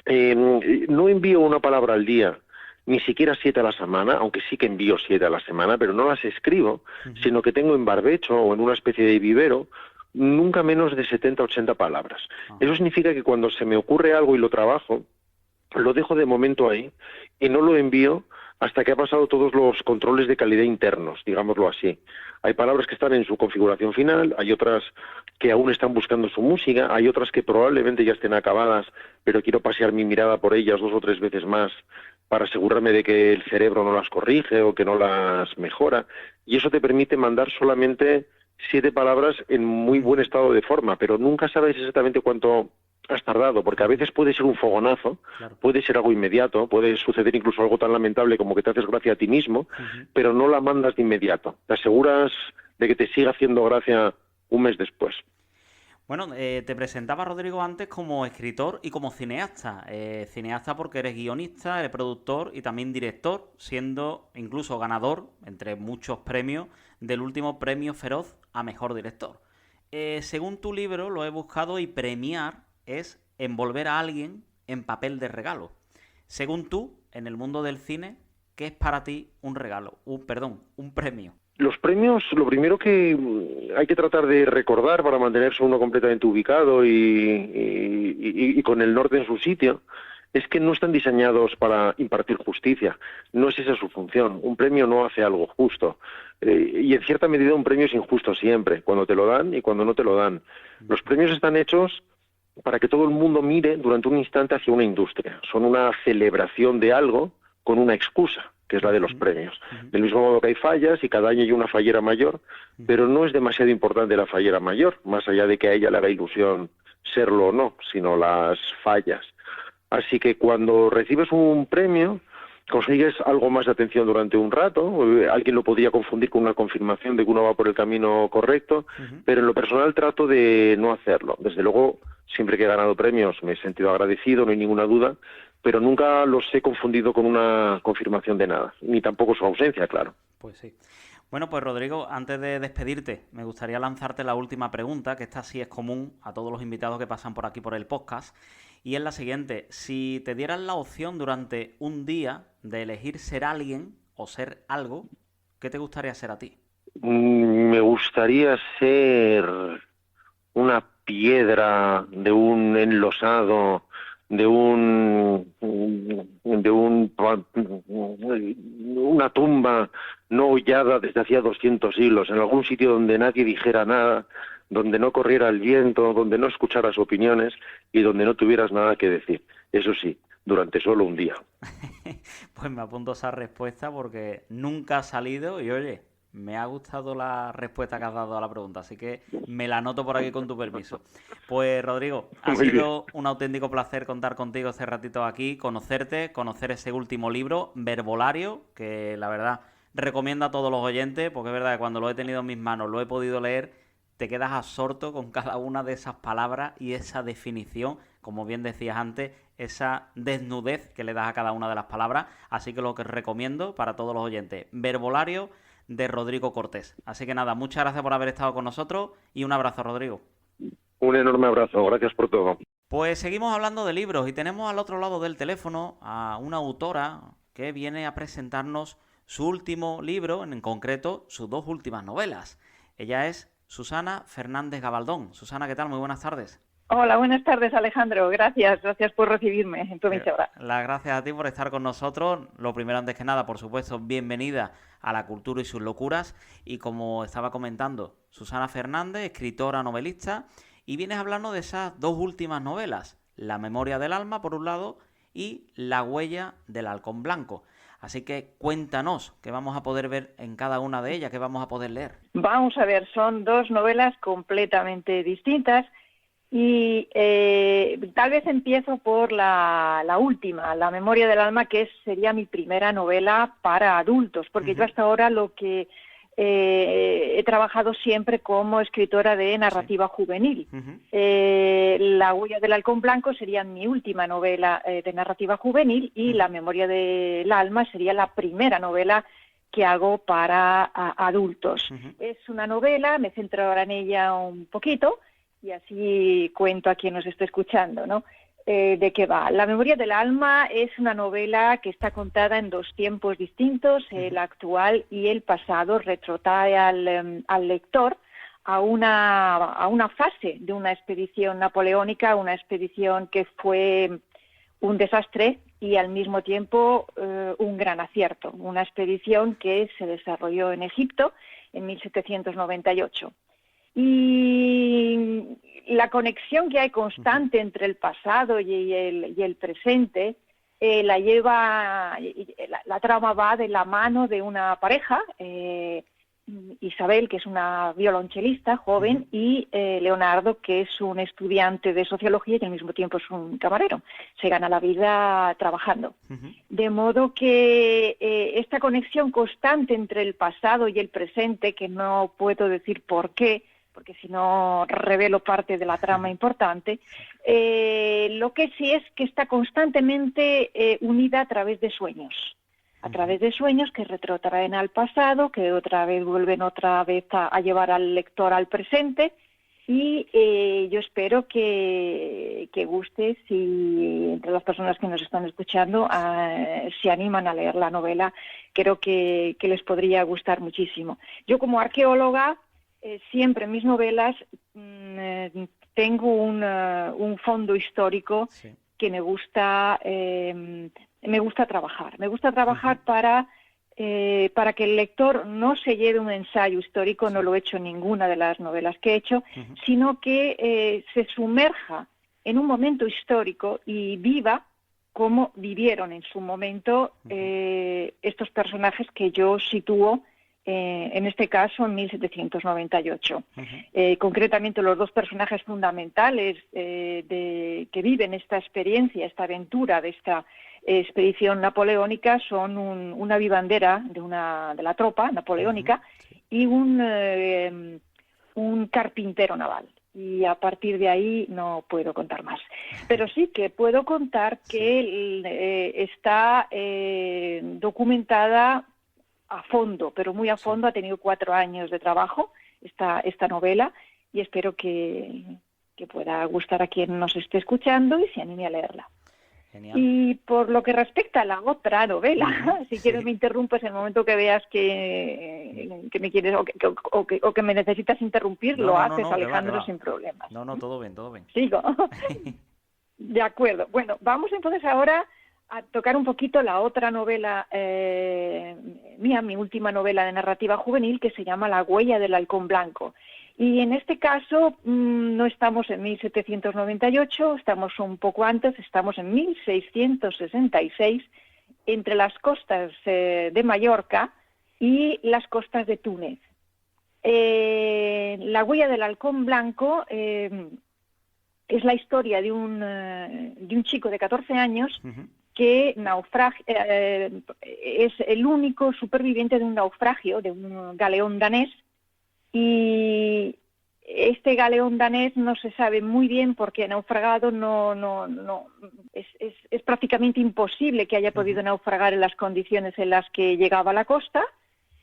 no envío una palabra al día, ni siquiera 7 a la semana, aunque sí que envío 7 a la semana, pero no las escribo, sino que tengo en barbecho o en una especie de vivero nunca menos de 70 o 80 palabras. Eso significa que cuando se me ocurre algo y lo trabajo, lo dejo de momento ahí y no lo envío hasta que ha pasado todos los controles de calidad internos, digámoslo así. Hay palabras que están en su configuración final, hay otras que aún están buscando su música, hay otras que probablemente ya estén acabadas, pero quiero pasear mi mirada por ellas 2 o 3 veces más para asegurarme de que el cerebro no las corrige o que no las mejora, y eso te permite mandar solamente 7 palabras en muy buen estado de forma, pero nunca sabes exactamente cuánto has tardado, porque a veces puede ser un fogonazo, puede ser algo inmediato, puede suceder incluso algo tan lamentable como que te haces gracia a ti mismo, pero no la mandas de inmediato. Te aseguras de que te siga haciendo gracia un mes después. Bueno, te presentaba, Rodrigo, antes como escritor y como cineasta. Cineasta porque eres guionista, eres productor y también director, siendo incluso ganador, entre muchos premios, del último Premio Feroz a Mejor Director. Según tu libro, lo he buscado, y premiar es envolver a alguien en papel de regalo. Según tú, en el mundo del cine, ¿qué es para ti un regalo? Un premio. Los premios, lo primero que hay que tratar de recordar para mantenerse uno completamente ubicado y con el norte en su sitio, es que no están diseñados para impartir justicia. No es esa su función. Un premio no hace algo justo. Y en cierta medida un premio es injusto siempre, cuando te lo dan y cuando no te lo dan. Los premios están hechos para que todo el mundo mire durante un instante hacia una industria. Son una celebración de algo con una excusa, que es la de los premios. Del mismo modo que hay fallas y cada año hay una fallera mayor, pero no es demasiado importante la fallera mayor, más allá de que a ella le haga ilusión serlo o no, sino las fallas. Así que cuando recibes un premio, consigues algo más de atención durante un rato. Alguien lo podría confundir con una confirmación de que uno va por el camino correcto, pero en lo personal trato de no hacerlo. Desde luego, siempre que he ganado premios me he sentido agradecido, no hay ninguna duda, pero nunca los he confundido con una confirmación de nada, ni tampoco su ausencia, claro. Pues sí. Bueno, pues Rodrigo, antes de despedirte, me gustaría lanzarte la última pregunta, que esta sí es común a todos los invitados que pasan por aquí por el podcast, y es la siguiente: si te dieran la opción durante un día de elegir ser alguien o ser algo, ¿qué te gustaría ser a ti? Me gustaría ser una piedra de un enlosado, una tumba no hollada desde hacía 200 siglos, en algún sitio donde nadie dijera nada, donde no corriera el viento, donde no escucharas opiniones y donde no tuvieras nada que decir. Eso sí, durante solo un día. Pues me apunto esa respuesta porque nunca ha salido y, oye, me ha gustado la respuesta que has dado a la pregunta, así que me la anoto por aquí con tu permiso. Pues, Rodrigo, ha sido un auténtico placer contar contigo este ratito aquí, conocerte, conocer ese último libro, Verbolario, que la verdad recomiendo a todos los oyentes, porque es verdad que cuando lo he tenido en mis manos, lo he podido leer, te quedas absorto con cada una de esas palabras y esa definición, como bien decías antes, esa desnudez que le das a cada una de las palabras. Así que lo que recomiendo para todos los oyentes, Verbolario de Rodrigo Cortés. Así que nada, muchas gracias por haber estado con nosotros y un abrazo, Rodrigo. Un enorme abrazo, gracias por todo. Pues seguimos hablando de libros y tenemos al otro lado del teléfono a una autora que viene a presentarnos su último libro, en concreto sus dos últimas novelas. Ella es Susana Fernández Gabaldón. Susana, ¿qué tal? Muy buenas tardes. Hola, buenas tardes, Alejandro. Gracias por recibirme en tu emisora. Las gracias a ti por estar con nosotros. Lo primero, antes que nada, por supuesto, bienvenida a La Cultura y sus locuras. Y como estaba comentando, Susana Fernández, escritora, novelista, y vienes hablando de esas dos últimas novelas, La memoria del alma, por un lado, y La huella del halcón blanco. Así que cuéntanos qué vamos a poder ver en cada una de ellas, qué vamos a poder leer. Vamos a ver, son dos novelas completamente distintas y tal vez empiezo por la última, La memoria del alma, que sería mi primera novela para adultos, porque yo hasta ahora lo que he trabajado siempre como escritora de narrativa juvenil. La huella del halcón blanco sería mi última novela de narrativa juvenil y La memoria del alma sería la primera novela que hago para adultos. Es una novela, me centro ahora en ella un poquito y así cuento a quien nos esté escuchando, ¿no? ¿De qué va? La memoria del alma es una novela que está contada en dos tiempos distintos, el actual y el pasado. Retrotrae al lector a una fase de una expedición napoleónica, una expedición que fue un desastre y al mismo tiempo un gran acierto. Una expedición que se desarrolló en Egipto en 1798. Y la conexión que hay constante entre el pasado y el presente la trama va de la mano de una pareja, Isabel, que es una violonchelista joven, y Leonardo, que es un estudiante de sociología y al mismo tiempo es un camarero. Se gana la vida trabajando. De modo que esta conexión constante entre el pasado y el presente, que no puedo decir por qué, porque si no revelo parte de la trama importante, lo que sí es que está constantemente unida a través de sueños. A través de sueños que retrotraen al pasado, que vuelven otra vez a llevar al lector al presente, y yo espero que guste si entre las personas que nos están escuchando se animan a leer la novela. Creo que les podría gustar muchísimo. Yo como arqueóloga, siempre en mis novelas tengo un fondo histórico que me gusta trabajar. Me gusta trabajar para que el lector no se lleve un ensayo histórico, no lo he hecho en ninguna de las novelas que he hecho, sino que se sumerja en un momento histórico y viva cómo vivieron en su momento estos personajes que yo sitúo en este caso en 1798. Concretamente los dos personajes fundamentales que viven esta experiencia, esta aventura de esta expedición napoleónica son una vivandera de la tropa napoleónica y un carpintero naval. Y a partir de ahí no puedo contar más. Pero sí que puedo contar que está documentada a fondo, pero muy a fondo. Ha tenido 4 años de trabajo esta novela y espero que pueda gustar a quien nos esté escuchando y se anime a leerla. Genial. Y por lo que respecta a la otra novela, si quieres me interrumpes en el momento que veas que me quieres o que me necesitas interrumpir, lo haces, Alejandro, que va. Sin problemas. No, todo bien. Sigo. De acuerdo. Bueno, vamos entonces ahora a tocar un poquito la otra novela mía, mi última novela de narrativa juvenil, que se llama La huella del halcón blanco. Y en este caso no estamos en 1798, estamos un poco antes, estamos en 1666, entre las costas de Mallorca y las costas de Túnez. La huella del halcón blanco es la historia de un chico de 14 años que es el único superviviente de un naufragio, de un galeón danés, y este galeón danés no se sabe muy bien por qué ha naufragado, es prácticamente imposible que haya podido naufragar en las condiciones en las que llegaba a la costa,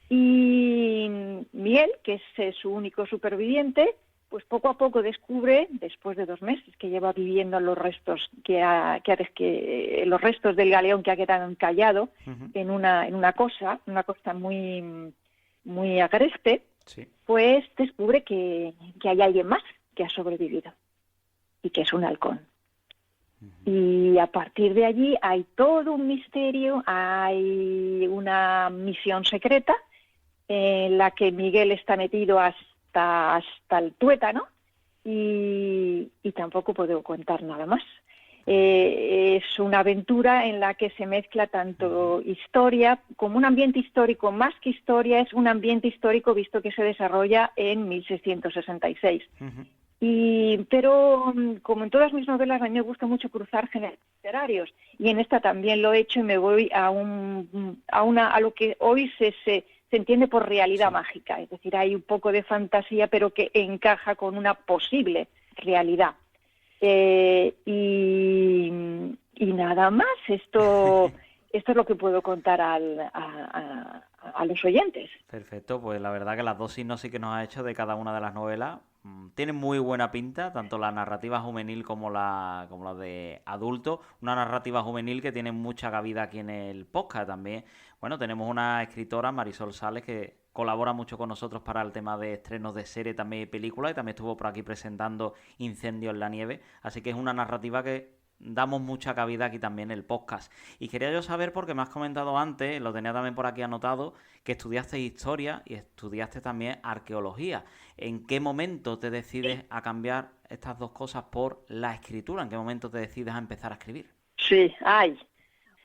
y Miguel, que es su único superviviente, pues poco a poco descubre, después de 2 meses que lleva viviendo en los restos los restos del galeón que ha quedado encallado en una costa muy muy agreste, pues descubre que hay alguien más que ha sobrevivido y que es un halcón. Y a partir de allí hay todo un misterio, hay una misión secreta en la que Miguel está metido hasta el tuétano y tampoco puedo contar nada más. Es una aventura en la que se mezcla tanto historia como un ambiente histórico, más que historia, es un ambiente histórico visto que se desarrolla en 1666. Pero como en todas mis novelas, a mí me gusta mucho cruzar géneros literarios, y en esta también lo he hecho, y me voy a lo que hoy se entiende por realidad mágica, es decir, hay un poco de fantasía pero que encaja con una posible realidad. Y nada más, esto es lo que puedo contar a los oyentes. Perfecto, pues la verdad que las 2 sinopsis que nos ha hecho de cada una de las novelas tienen muy buena pinta, tanto la narrativa juvenil como la de adulto. Una narrativa juvenil que tiene mucha cabida aquí en el podcast también. Bueno, tenemos una escritora, Marisol Sales, que colabora mucho con nosotros para el tema de estrenos de serie también y películas, y también estuvo por aquí presentando Incendio en la nieve, así que es una narrativa que damos mucha cabida aquí también en el podcast. Y quería yo saber, porque me has comentado antes, lo tenía también por aquí anotado, que estudiaste historia y estudiaste también arqueología. ¿En qué momento te decides a cambiar estas 2 cosas por la escritura? ¿En qué momento te decides a empezar a escribir? Sí,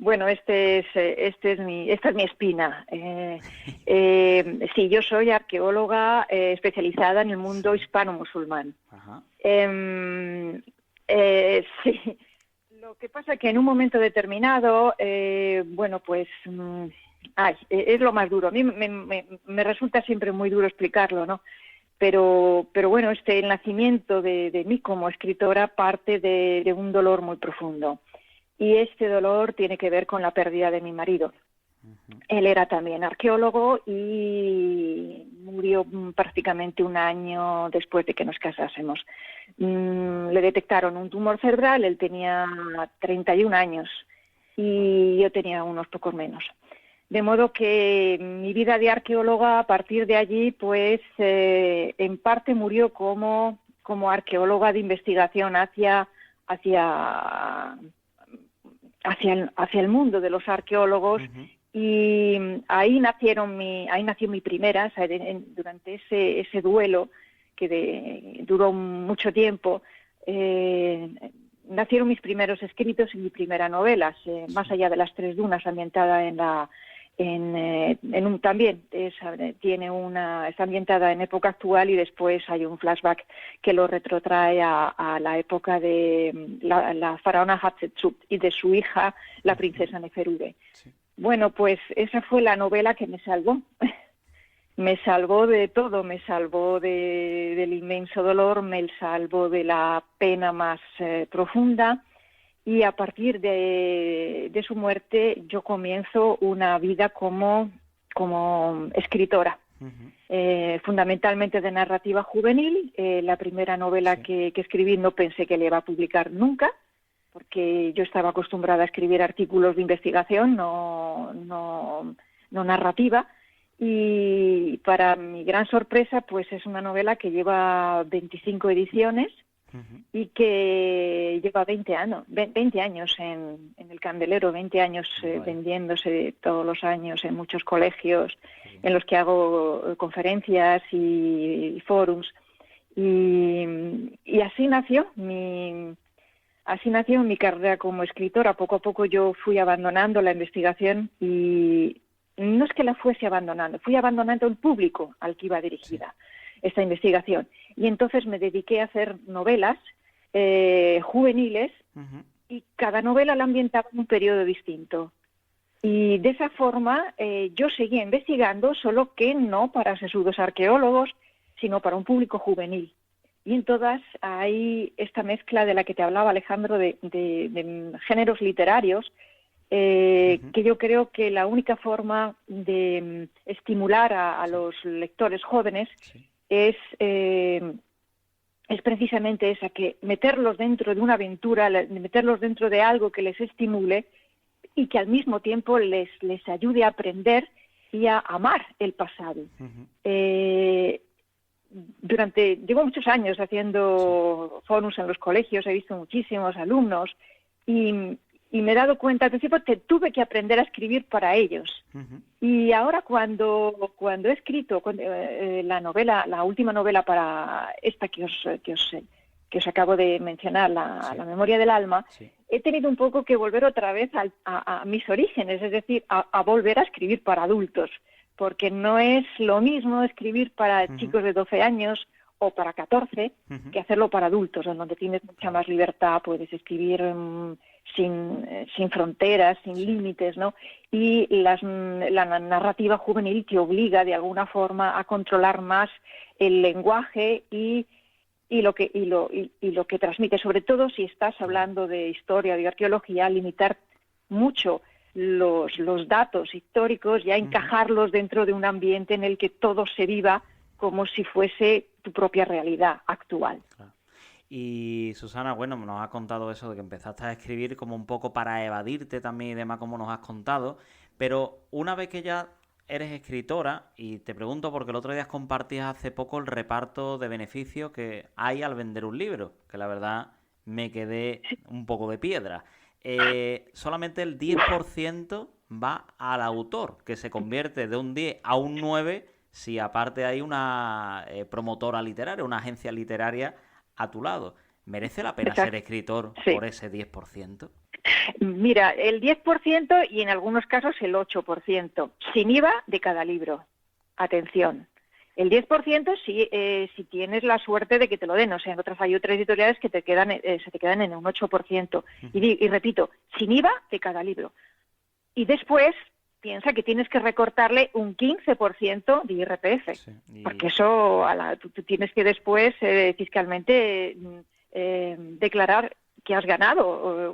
bueno, esta es mi espina. Sí, yo soy arqueóloga especializada en el mundo hispano-musulmán. Sí, lo que pasa es que en un momento determinado, es lo más duro. A mí me resulta siempre muy duro explicarlo, ¿no? Pero bueno, el nacimiento de mí como escritora parte de un dolor muy profundo. Y este dolor tiene que ver con la pérdida de mi marido. Él era también arqueólogo y murió prácticamente 1 año después de que nos casásemos. Le detectaron un tumor cerebral, él tenía 31 años y yo tenía unos pocos menos. De modo que mi vida de arqueóloga, a partir de allí, pues en parte murió como arqueóloga de investigación hacia el mundo de los arqueólogos. Y ahí nació mi primera, durante ese duelo que duró mucho tiempo, nacieron mis primeros escritos y mi primera novela, Más allá de las 3 dunas, ambientada está ambientada en época actual, y después hay un flashback que lo retrotrae a la época de la faraona Hatshepsut y de su hija, la princesa Neferure. Bueno, pues esa fue la novela que me salvó. Me salvó de todo, me salvó del inmenso dolor, me salvó de la pena más profunda, y a partir de su muerte yo comienzo una vida como escritora, fundamentalmente de narrativa juvenil. La primera novela que escribí no pensé que le iba a publicar nunca, porque yo estaba acostumbrada a escribir artículos de investigación, no narrativa, y para mi gran sorpresa, pues es una novela que lleva 25 ediciones y que lleva 20 años en el candelero, 20 años vendiéndose todos los años en muchos colegios en los que hago conferencias y forums, y así nació mi carrera como escritora. Poco a poco yo fui abandonando la investigación, y no es que la fuese abandonando, fui abandonando el público al que iba dirigida esta investigación. Y entonces me dediqué a hacer novelas juveniles y cada novela la ambientaba en un periodo distinto. Y de esa forma yo seguía investigando, solo que no para sesudos arqueólogos, sino para un público juvenil. Y en todas hay esta mezcla de la que te hablaba Alejandro de géneros literarios, que yo creo que la única forma de estimular a los lectores jóvenes es precisamente esa, que meterlos dentro de una aventura, meterlos dentro de algo que les estimule y que al mismo tiempo les ayude a aprender y a amar el pasado. Llevo muchos años haciendo forums en los colegios, he visto muchísimos alumnos y me he dado cuenta al principio que tuve que aprender a escribir para ellos. Y ahora cuando he escrito la última novela para esta que os acabo de mencionar, la memoria del alma, he tenido un poco que volver otra vez a mis orígenes, es decir, a volver a escribir para adultos, porque no es lo mismo escribir para chicos de 12 años o para 14 que hacerlo para adultos, en donde tienes mucha más libertad, puedes escribir sin fronteras, sin límites, ¿no? Y la narrativa juvenil te obliga de alguna forma a controlar más el lenguaje y lo que transmite, sobre todo si estás hablando de historia o de arqueología, limitar mucho los datos históricos y a encajarlos dentro de un ambiente en el que todo se viva como si fuese tu propia realidad actual. Claro. Y Susana, bueno, nos has contado eso de que empezaste a escribir como un poco para evadirte también y demás, como nos has contado, pero una vez que ya eres escritora, y te pregunto porque el otro día compartías hace poco el reparto de beneficios que hay al vender un libro, que la verdad me quedé un poco de piedra. Solamente el 10% va al autor, que se convierte de un 10 a un 9 si aparte hay una promotora literaria, una agencia literaria a tu lado. ¿Merece la pena ser escritor por ese 10%? Mira, el 10% y en algunos casos el 8%, sin IVA de cada libro. Atención. El 10% si tienes la suerte de que te lo den. O sea, hay otras editoriales que se te quedan en un 8%. Y repito, sin IVA de cada libro. Y después piensa que tienes que recortarle un 15% de IRPF. Porque eso tú tienes que después fiscalmente declarar que has ganado,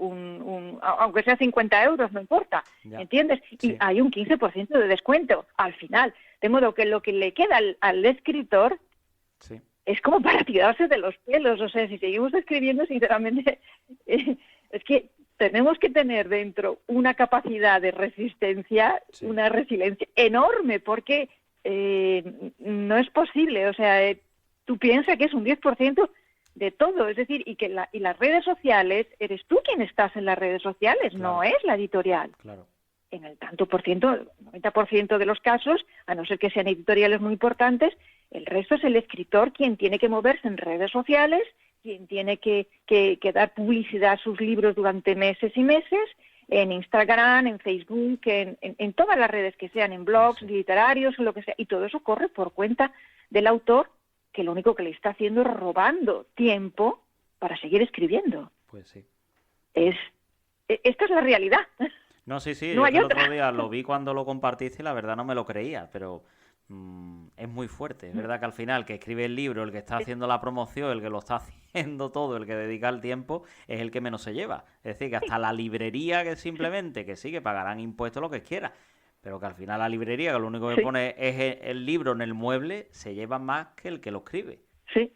aunque sea 50 euros, no importa, ¿entiendes? Y hay un 15% de descuento al final. De modo que lo que le queda al escritor es como para tirarse de los pelos. O sea, si seguimos escribiendo, sinceramente, es que tenemos que tener dentro una capacidad de resistencia, una resiliencia enorme, porque no es posible. O sea, tú piensas que es un 10% de todo, es decir, y las redes sociales, eres tú quien estás en las redes sociales, no es la editorial. En el tanto por ciento, el 90% de los casos, a no ser que sean editoriales muy importantes, el resto es el escritor quien tiene que moverse en redes sociales, quien tiene que dar publicidad a sus libros durante meses y meses, en Instagram, en Facebook, en todas las redes que sean, en blogs literarios o lo que sea, y todo eso corre por cuenta del autor, que lo único que le está haciendo es robando tiempo para seguir escribiendo. Pues sí. Esta es la realidad. No, sí, No yo hay el otra. otro día lo vi cuando lo compartiste y la verdad no me lo creía, pero es muy fuerte. Es verdad que al final el que escribe el libro, el que está haciendo la promoción, el que lo está haciendo todo, el que dedica el tiempo, es el que menos se lleva. Es decir, que hasta la librería que simplemente, que sí, que pagarán impuestos lo que quiera, pero que al final la librería, que lo único que pone es el libro en el mueble, se lleva más que el que lo escribe. Sí.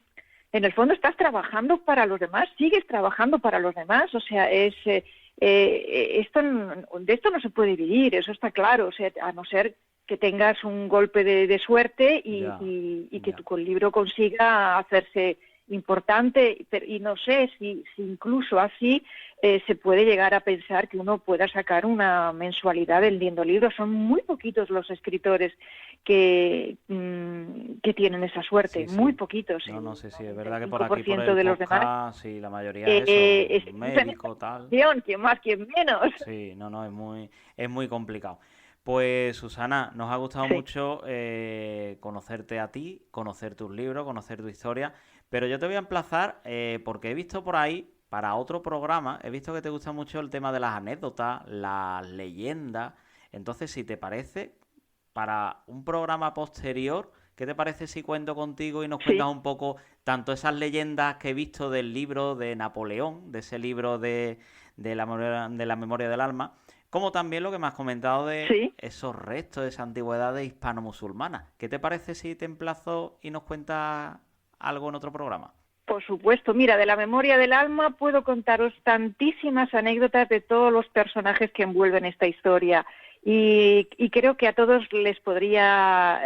En el fondo estás trabajando para los demás, sigues trabajando para los demás, o sea, de esto no se puede vivir, eso está claro, o sea, a no ser que tengas un golpe de suerte y que tu libro consiga hacerse importante, y no sé si incluso así se puede llegar a pensar que uno pueda sacar una mensualidad vendiendo libros. Son muy poquitos los escritores que tienen esa suerte, muy poquitos. No sé si es verdad que por aquí, por el de los podcast, demás, sí, la mayoría es eso, médico, tal. Quién más, quién menos. Sí, es muy complicado. Pues Susana, nos ha gustado mucho conocerte a ti, conocer tus libros, conocer tu historia, pero yo te voy a emplazar porque he visto por ahí para otro programa. He visto que te gusta mucho el tema de las anécdotas, las leyendas. Entonces, si te parece, para un programa posterior, ¿qué te parece si cuento contigo y nos cuentas un poco tanto esas leyendas que he visto del libro de Napoleón, de ese libro de la memoria del alma, como también lo que me has comentado de esos restos de esa antigüedad de hispano-musulmana? ¿Qué te parece si te emplazo y nos cuentas algo en otro programa? Por supuesto, mira, de la memoria del alma puedo contaros tantísimas anécdotas de todos los personajes que envuelven esta historia y creo que a todos les podría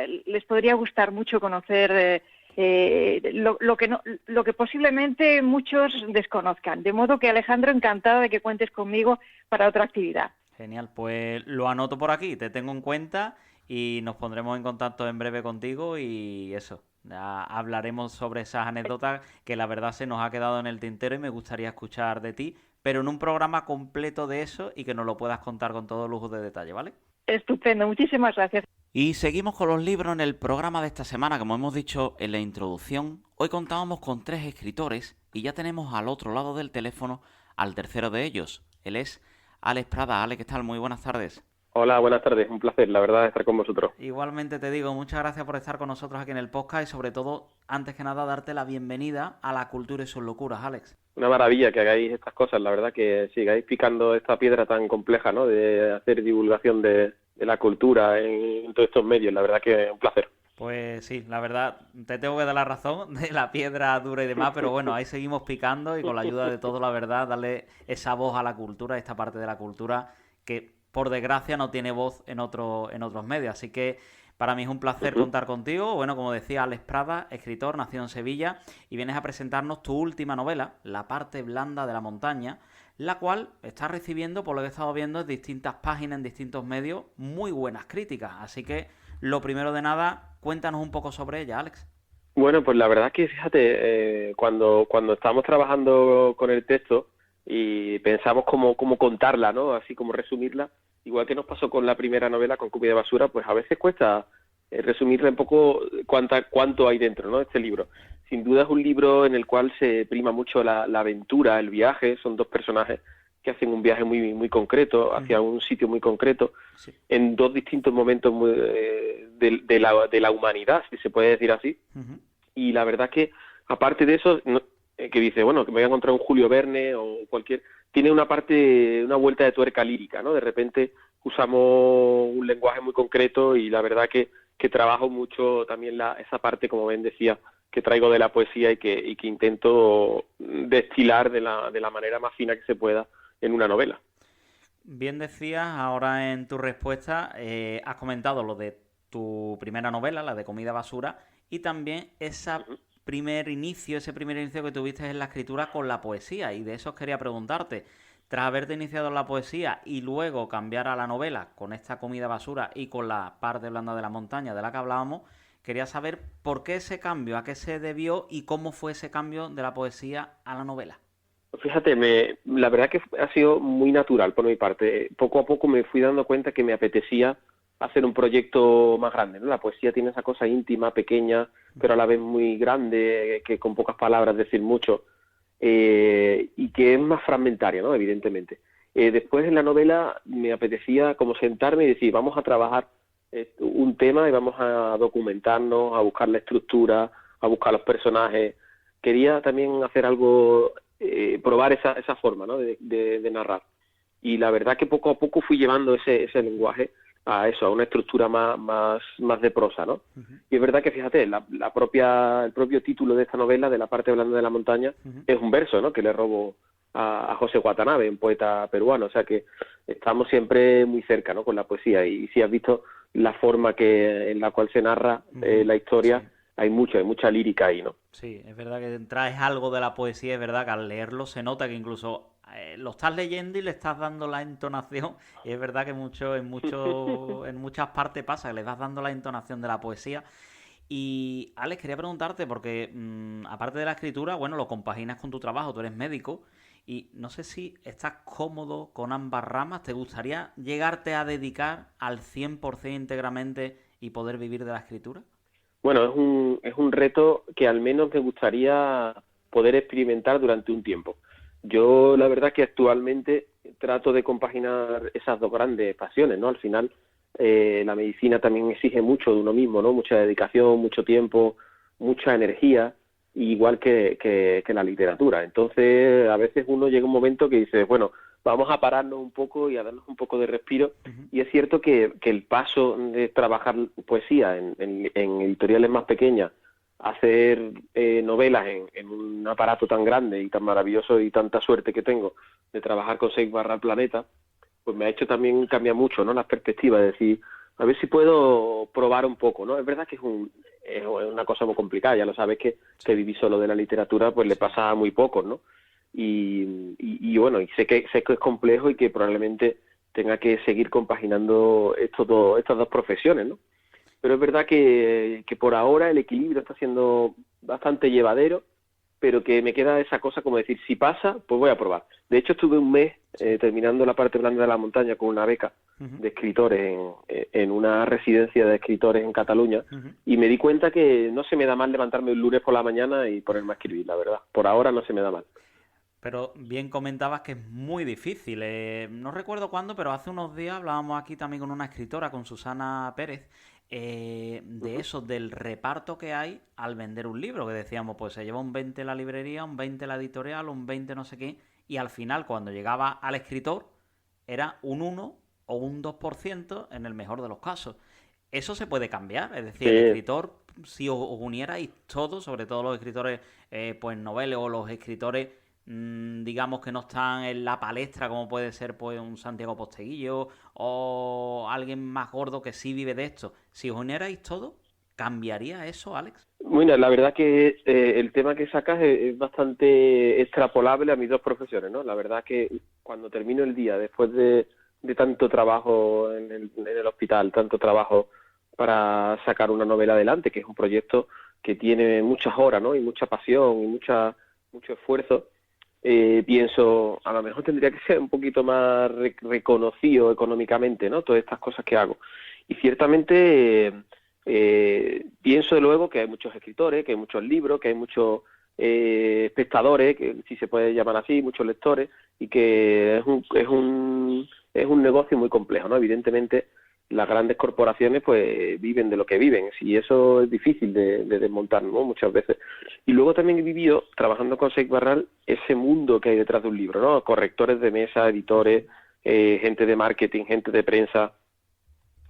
gustar mucho conocer lo que posiblemente muchos desconozcan. De modo que, Alejandro, encantada de que cuentes conmigo para otra actividad. Genial, pues lo anoto por aquí, te tengo en cuenta y nos pondremos en contacto en breve contigo y eso. Ya hablaremos sobre esas anécdotas que la verdad se nos ha quedado en el tintero y me gustaría escuchar de ti, pero en un programa completo de eso y que nos lo puedas contar con todo lujo de detalle, ¿vale? Estupendo, muchísimas gracias. Y seguimos con los libros en el programa de esta semana. Como hemos dicho en la introducción, hoy contábamos con 3 escritores y ya tenemos al otro lado del teléfono al tercero de ellos. Él es Alex Prada. Alex, ¿qué tal? Muy buenas tardes. Hola, buenas tardes. Un placer, la verdad, estar con vosotros. Igualmente te digo, muchas gracias por estar con nosotros aquí en el podcast y sobre todo, antes que nada, darte la bienvenida a La Cultura y sus locuras, Alex. Una maravilla que hagáis estas cosas, la verdad que sigáis picando esta piedra tan compleja, ¿no? De hacer divulgación de la cultura en todos estos medios, la verdad que un placer. Pues sí, la verdad, te tengo que dar la razón de la piedra dura y demás, pero bueno, ahí seguimos picando y con la ayuda de todos, la verdad, darle esa voz a la cultura, esta parte de la cultura que, por desgracia, no tiene voz en otros medios. Así que para mí es un placer contar contigo. Bueno, como decía, Alex Prada, escritor, nacido en Sevilla, y vienes a presentarnos tu última novela, La parte blanda de la montaña, la cual está recibiendo, por lo que he estado viendo, en distintas páginas, en distintos medios, muy buenas críticas. Así que, lo primero de nada, cuéntanos un poco sobre ella, Alex. Bueno, pues la verdad es que, fíjate, cuando estábamos trabajando con el texto y pensamos cómo contarla, ¿no? Así como resumirla, igual que nos pasó con la primera novela, con Comida de Basura, pues a veces cuesta resumirla un poco cuánto hay dentro, ¿no? Este libro. Sin duda es un libro en el cual se prima mucho la aventura, el viaje. Son 2 personajes que hacen un viaje muy muy concreto hacia un sitio muy concreto, en 2 distintos momentos de la humanidad, si se puede decir así. Y la verdad que, aparte de eso, que dice, bueno, que me voy a encontrar un Julio Verne o cualquier... Tiene una vuelta de tuerca lírica, ¿no? De repente usamos un lenguaje muy concreto y la verdad que trabajo mucho también esa parte, como Ben decía, que traigo de la poesía y que intento destilar de la manera más fina que se pueda en una novela. Bien decías, ahora en tu respuesta has comentado lo de tu primera novela, la de Comida Basura, y también ese primer inicio que tuviste en la escritura con la poesía, y de eso os quería preguntarte. Tras haberte iniciado en la poesía y luego cambiar a la novela con esta Comida Basura y con la parte blanda de la montaña de la que hablábamos, quería saber por qué ese cambio, a qué se debió y cómo fue ese cambio de la poesía a la novela. Fíjate, la verdad que ha sido muy natural por mi parte. Poco a poco me fui dando cuenta que me apetecía hacer un proyecto más grande, ¿no? La poesía tiene esa cosa íntima, pequeña, pero a la vez muy grande, que con pocas palabras decir mucho, y que es más fragmentaria, ¿no? Evidentemente. Después en la novela me apetecía como sentarme y decir, vamos a trabajar un tema y vamos a documentarnos, a buscar la estructura, a buscar los personajes. Quería también hacer algo, probar esa forma, ¿no? de narrar. Y la verdad que poco a poco fui llevando ese lenguaje a eso, a una estructura más de prosa, ¿no? Y es verdad que, fíjate, el propio título de esta novela, de La parte blanda de la montaña, es un verso, ¿no? Que le robo a José Watanabe, un poeta peruano. O sea que estamos siempre muy cerca, ¿no? Con la poesía. Y si has visto la forma en la cual se narra la historia, hay mucha lírica ahí, ¿no? Sí, es verdad que traes algo de la poesía, es verdad que al leerlo se nota que incluso lo estás leyendo y le estás dando la entonación, y es verdad que en muchas partes pasa que le estás dando la entonación de la poesía. Y Alex, quería preguntarte, porque aparte de la escritura, bueno, lo compaginas con tu trabajo, tú eres médico, y no sé si estás cómodo con ambas ramas. ¿Te gustaría llegarte a dedicar al 100% íntegramente y poder vivir de la escritura? Bueno, es un reto que al menos me gustaría poder experimentar durante un tiempo. Yo la verdad que actualmente trato de compaginar esas dos grandes pasiones, ¿no? Al final la medicina también exige mucho de uno mismo, ¿no? Mucha dedicación, mucho tiempo, mucha energía, igual que la literatura. Entonces, a veces uno llega a un momento que dice, bueno, vamos a pararnos un poco y a darnos un poco de respiro. Y es cierto que el paso de trabajar poesía en editoriales más pequeñas, hacer novelas en un aparato tan grande y tan maravilloso y tanta suerte que tengo de trabajar con 6/Planeta, pues me ha hecho también cambiar mucho, ¿no? Las perspectivas, es decir, a ver si puedo probar un poco, ¿no? Es verdad que es una cosa muy complicada, ya lo sabes que vivir solo de la literatura pues le pasa a muy pocos, ¿no? Y bueno, y sé que es complejo y que probablemente tenga que seguir compaginando estas dos profesiones, ¿no? Pero es verdad que por ahora el equilibrio está siendo bastante llevadero, pero que me queda esa cosa como decir, si pasa, pues voy a probar. De hecho, estuve un mes terminando la parte blanda de la montaña con una beca de escritores en una residencia de escritores en Cataluña, y me di cuenta que no se me da mal levantarme un lunes por la mañana y ponerme a escribir, la verdad. Por ahora no se me da mal. Pero bien comentabas que es muy difícil. No recuerdo cuándo, pero hace unos días hablábamos aquí también con una escritora, con Susana Pérez, de eso, del reparto que hay al vender un libro, que decíamos, pues se lleva un 20 la librería, un 20 la editorial, un 20 no sé qué, y al final cuando llegaba al escritor era un 1 o un 2% en el mejor de los casos. Eso se puede cambiar, es decir, el escritor, si os unierais todos, sobre todo los escritores pues noveles o los escritores digamos que no están en la palestra, como puede ser pues un Santiago Posteguillo o alguien más gordo que sí vive de esto, si os unierais todo, ¿cambiaría eso, Alex? Bueno, la verdad que el tema que sacas es bastante extrapolable a mis dos profesiones, ¿no? La verdad que cuando termino el día, después de tanto trabajo en el hospital, tanto trabajo para sacar una novela adelante, que es un proyecto que tiene muchas horas, ¿no? Y mucha pasión y mucho esfuerzo, pienso, a lo mejor tendría que ser un poquito más reconocido económicamente, ¿no? Todas estas cosas que hago. Y ciertamente pienso luego que hay muchos escritores, que hay muchos libros, que hay muchos espectadores, que si se puede llamar así, muchos lectores, y que es un negocio muy complejo, ¿no? Evidentemente las grandes corporaciones pues viven de lo que viven, y eso es difícil de desmontar, ¿no? Muchas veces. Y luego también he vivido, trabajando con Seix Barral, ese mundo que hay detrás de un libro, ¿no? Correctores de mesa, editores, gente de marketing, gente de prensa.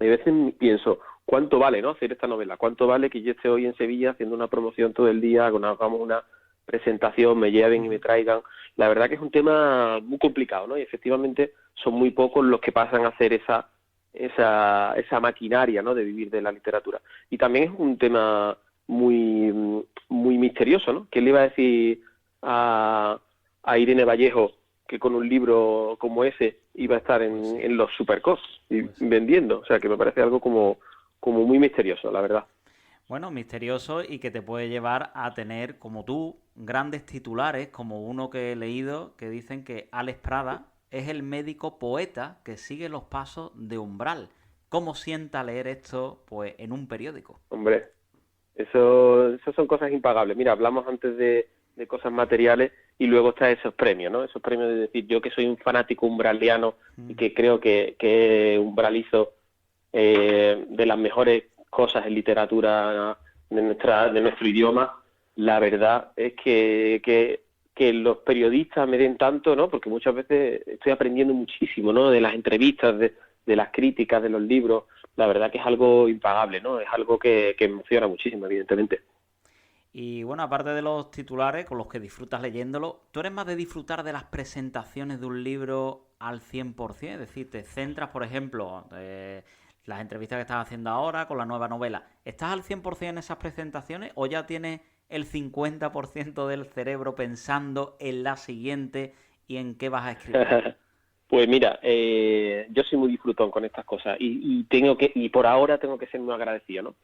Y a veces pienso, ¿cuánto vale, no, hacer esta novela? ¿Cuánto vale que yo esté hoy en Sevilla haciendo una promoción todo el día, hagamos una presentación, me lleven y me traigan? La verdad que es un tema muy complicado, ¿no? Y efectivamente son muy pocos los que pasan a hacer esa maquinaria, ¿no? De vivir de la literatura. Y también es un tema muy muy misterioso, ¿no? ¿Quién le iba a decir a Irene Vallejo que con un libro como ese iba a estar en los Supercos y vendiendo? O sea, que me parece algo como muy misterioso, la verdad. Bueno, misterioso, y que te puede llevar a tener, como tú, grandes titulares, como uno que he leído, que dicen que Alex Prada es el médico poeta que sigue los pasos de Umbral. ¿Cómo sienta leer esto pues en un periódico? Hombre, eso son cosas impagables. Mira, hablamos antes de cosas materiales y luego está esos premios, ¿no? Esos premios de decir, yo que soy un fanático umbraliano y que creo que umbralizo de las mejores cosas en literatura de nuestro idioma, la verdad es que los periodistas me den tanto, ¿no? Porque muchas veces estoy aprendiendo muchísimo, ¿no? De las entrevistas, de las críticas, de los libros. La verdad que es algo impagable, ¿no? Es algo que emociona muchísimo, evidentemente. Y bueno, aparte de los titulares con los que disfrutas leyéndolo, ¿tú eres más de disfrutar de las presentaciones de un libro al 100%? Es decir, te centras, por ejemplo, las entrevistas que estás haciendo ahora con la nueva novela. ¿Estás al 100% en esas presentaciones o ya tienes el 50% del cerebro pensando en la siguiente y en qué vas a escribir? Pues mira, yo soy muy disfrutón con estas cosas y por ahora tengo que ser muy agradecido, ¿no?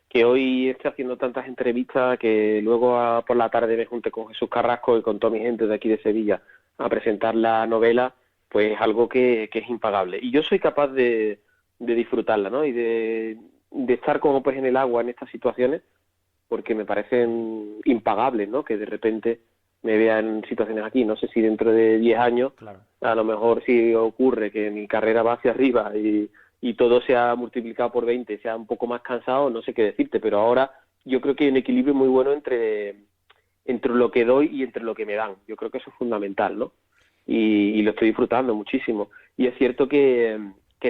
Que hoy esté haciendo tantas entrevistas, que luego por la tarde me junte con Jesús Carrasco y con toda mi gente de aquí de Sevilla a presentar la novela, pues algo que es impagable. Y yo soy capaz de disfrutarla, ¿no? Y de estar como pez en el agua en estas situaciones, porque me parecen impagables, ¿no? Que de repente me vea en situaciones aquí. No sé si dentro de 10 años, Claro. a lo mejor si ocurre que mi carrera va hacia arriba y todo se ha multiplicado por 20, sea un poco más cansado, no sé qué decirte, pero ahora yo creo que hay un equilibrio muy bueno entre lo que doy y entre lo que me dan. Yo creo que eso es fundamental, ¿no? Y lo estoy disfrutando muchísimo. Y es cierto que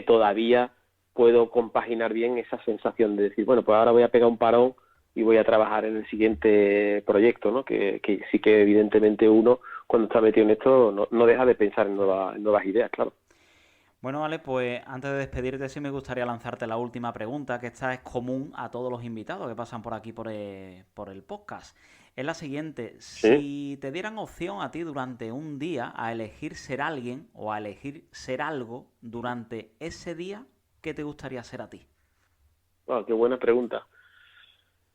todavía puedo compaginar bien esa sensación de decir, bueno, pues ahora voy a pegar un parón y voy a trabajar en el siguiente proyecto, ¿no? Que sí que evidentemente uno, cuando está metido en esto, no deja de pensar en nuevas ideas, claro. Bueno, Ale, pues antes de despedirte sí me gustaría lanzarte la última pregunta, que esta es común a todos los invitados que pasan por aquí por el podcast. Es la siguiente: si te dieran opción a ti durante un día a elegir ser alguien o a elegir ser algo durante ese día, ¿qué te gustaría ser a ti? Wow, qué buena pregunta.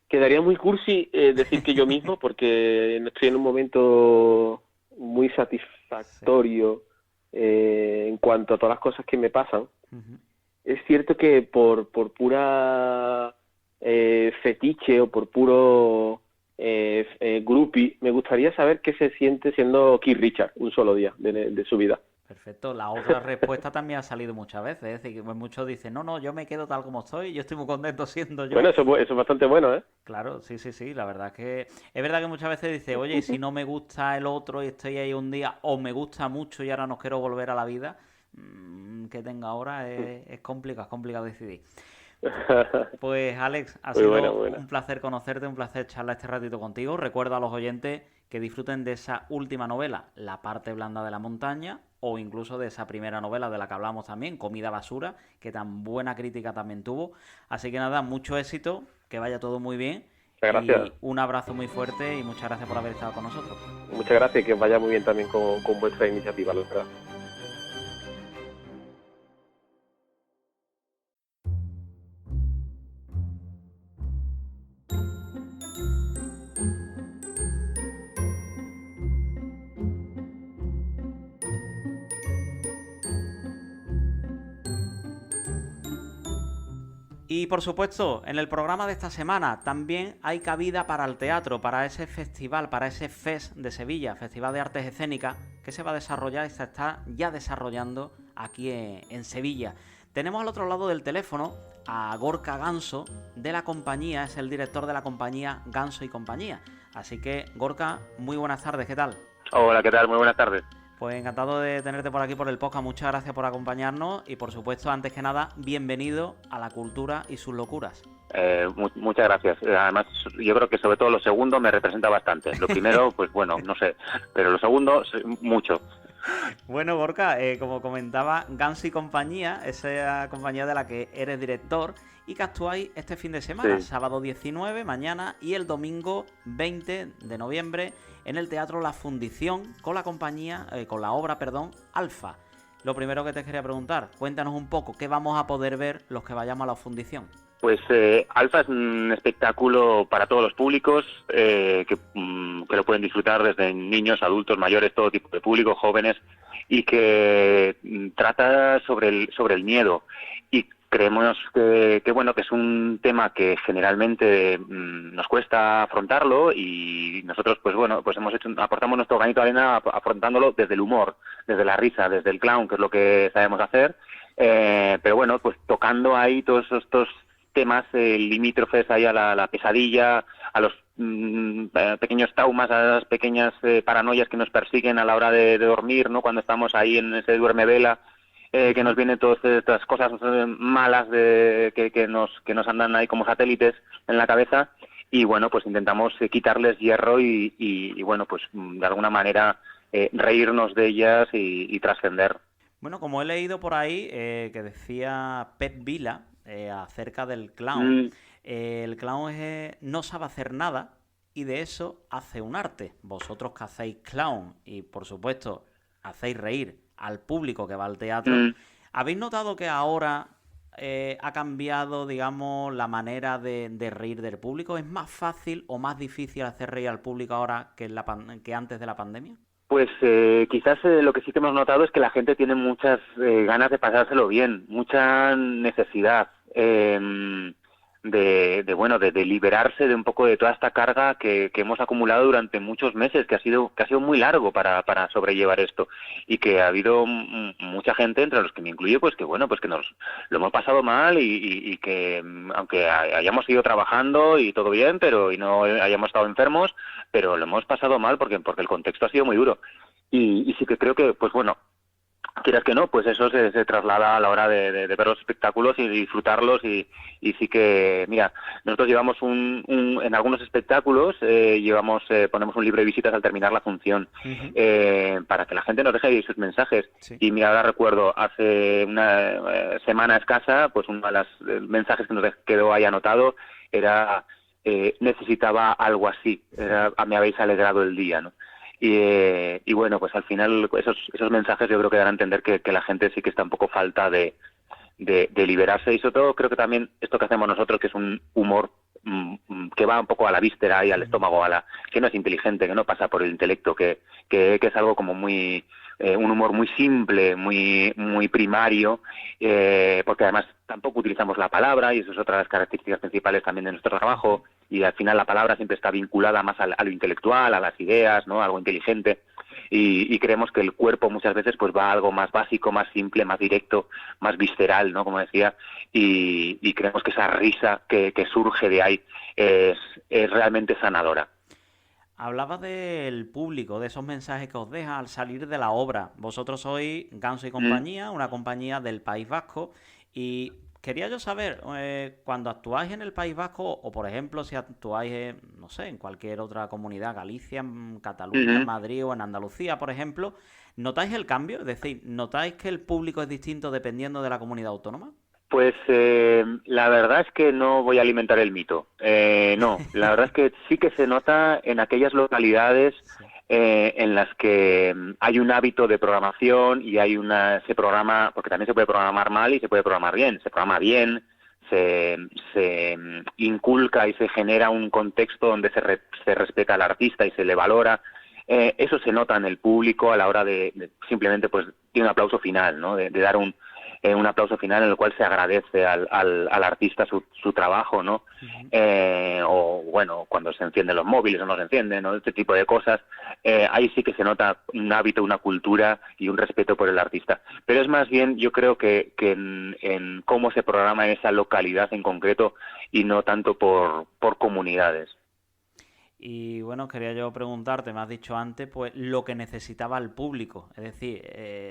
Quedaría muy cursi decir que yo mismo, porque estoy en un momento muy satisfactorio en cuanto a todas las cosas que me pasan. Es cierto que por pura fetiche o por puro groupie, me gustaría saber qué se siente siendo Keith Richards un solo día de su vida. Perfecto. La otra respuesta también ha salido muchas veces. Es decir, que muchos dicen, no, yo me quedo tal como estoy, yo estoy muy contento siendo yo. Bueno, eso es bastante bueno, ¿eh? Claro, sí. La verdad es verdad que muchas veces dice, oye, y si no me gusta el otro y estoy ahí un día, o me gusta mucho y ahora no quiero volver a la vida, que tenga ahora es complicado decidir. Pues Alex, ha sido un placer conocerte, un placer charlar este ratito contigo. Recuerdo a los oyentes que disfruten de esa última novela, La parte blanda de la montaña, o incluso de esa primera novela de la que hablamos también, Comida basura, que tan buena crítica también tuvo. Así que nada, mucho éxito, que vaya todo muy bien. Muchas gracias. Y un abrazo muy fuerte y muchas gracias por haber estado con nosotros. Muchas gracias y que vaya muy bien también con vuestra iniciativa, la verdad. Y por supuesto, en el programa de esta semana también hay cabida para el teatro, para ese festival, para ese FES de Sevilla, Festival de Artes Escénicas, que se va a desarrollar y se está ya desarrollando aquí en Sevilla. Tenemos al otro lado del teléfono a Gorka Ganso, de la compañía, es el director de la compañía Ganso y Compañía. Así que, Gorka, muy buenas tardes, ¿qué tal? Hola, ¿qué tal? Muy buenas tardes. Pues encantado de tenerte por aquí por el podcast, muchas gracias por acompañarnos y por supuesto, antes que nada, bienvenido a la cultura y sus locuras. Muchas gracias. Además, yo creo que sobre todo lo segundo me representa bastante. Lo primero, pues bueno, no sé, pero lo segundo, mucho. Bueno, Gorka, como comentaba, Ganso y Compañía, esa compañía de la que eres director y que actuáis este fin de semana, sábado 19, mañana, y el domingo 20 de noviembre en el Teatro La Fundición con la compañía, con la obra, Alfa. Lo primero que te quería preguntar, cuéntanos un poco, ¿qué vamos a poder ver los que vayamos a La Fundición? Pues Alfa es un espectáculo para todos los públicos que lo pueden disfrutar desde niños, adultos, mayores, todo tipo de público, jóvenes, y que trata sobre el miedo. Y creemos que es un tema que generalmente nos cuesta afrontarlo y nosotros pues aportamos nuestro granito de arena afrontándolo desde el humor, desde la risa, desde el clown, que es lo que sabemos hacer, pero bueno, pues tocando ahí todos estos temas limítrofes ahí a la pesadilla, a los pequeños traumas, a las pequeñas paranoias que nos persiguen a la hora de dormir, ¿no? Cuando estamos ahí en ese duerme-vela, que nos vienen todas estas cosas malas que nos andan ahí como satélites en la cabeza, y bueno, pues intentamos quitarles hierro y bueno, pues de alguna manera reírnos de ellas y trascender. Bueno, como he leído por ahí que decía Pep Vila acerca del clown, el clown no sabe hacer nada y de eso hace un arte. Vosotros que hacéis clown y por supuesto hacéis reír al público que va al teatro, ¿habéis notado que ahora ha cambiado, digamos, la manera de reír del público? ¿Es más fácil o más difícil hacer reír al público ahora que antes de la pandemia? Pues quizás lo que sí que hemos notado es que la gente tiene muchas ganas de pasárselo bien, mucha necesidad. de liberarse de un poco de toda esta carga que hemos acumulado durante muchos meses, que ha sido muy largo para sobrellevar esto, y que ha habido mucha gente, entre los que me incluyo, pues que nos lo hemos pasado mal y que aunque hayamos ido trabajando y todo bien, y no hayamos estado enfermos, pero lo hemos pasado mal porque el contexto ha sido muy duro, y sí que creo que, pues bueno, quieras que no, pues eso se traslada a la hora de ver los espectáculos y disfrutarlos, y sí que, mira, nosotros llevamos en algunos espectáculos ponemos un libro de visitas al terminar la función, para que la gente nos deje sus mensajes. Sí. Y mira, ahora recuerdo, hace una semana escasa, pues uno de los mensajes que nos quedó ahí anotado era necesitaba algo así, me habéis alegrado el día, ¿no? Y bueno, pues al final esos mensajes yo creo que dan a entender que la gente sí que está un poco falta de liberarse, y sobre todo creo que también esto que hacemos nosotros, que es un humor que va un poco a la víscera y al estómago, que no es inteligente, que no pasa por el intelecto, que es algo como muy un humor muy simple, muy primario, porque además tampoco utilizamos la palabra, y eso es otra de las características principales también de nuestro trabajo, y al final la palabra siempre está vinculada más a lo intelectual, a las ideas, ¿no? Algo inteligente, y creemos que el cuerpo muchas veces pues va a algo más básico, más simple, más directo, más visceral, ¿no? Como decía, y creemos que esa risa que surge de ahí es realmente sanadora. Hablaba del público, de esos mensajes que os deja al salir de la obra. Vosotros sois Ganso y compañía, una compañía del País Vasco, y quería yo saber, cuando actuáis en el País Vasco, o por ejemplo si actuáis, no sé, en cualquier otra comunidad, Galicia, en Cataluña, en Madrid o en Andalucía, por ejemplo, ¿notáis el cambio? Es decir, ¿notáis que el público es distinto dependiendo de la comunidad autónoma? Pues la verdad es que no voy a alimentar el mito. No, la verdad es que sí que se nota en aquellas localidades en las que hay un hábito de programación y se programa, porque también se puede programar mal y se puede programar bien. Se programa bien, se inculca y se genera un contexto donde se respeta al artista y se le valora. Eso se nota en el público a la hora de simplemente pues de un aplauso final, ¿no? De dar un aplauso final en el cual se agradece al artista su trabajo, ¿no? O bueno, cuando se encienden los móviles o no se encienden, ¿no? Este tipo de cosas, ahí sí que se nota un hábito, una cultura y un respeto por el artista. Pero es más bien, yo creo que en cómo se programa en esa localidad en concreto, y no tanto por comunidades. Y bueno, quería yo preguntarte, me has dicho antes, pues lo que necesitaba el público. Es decir,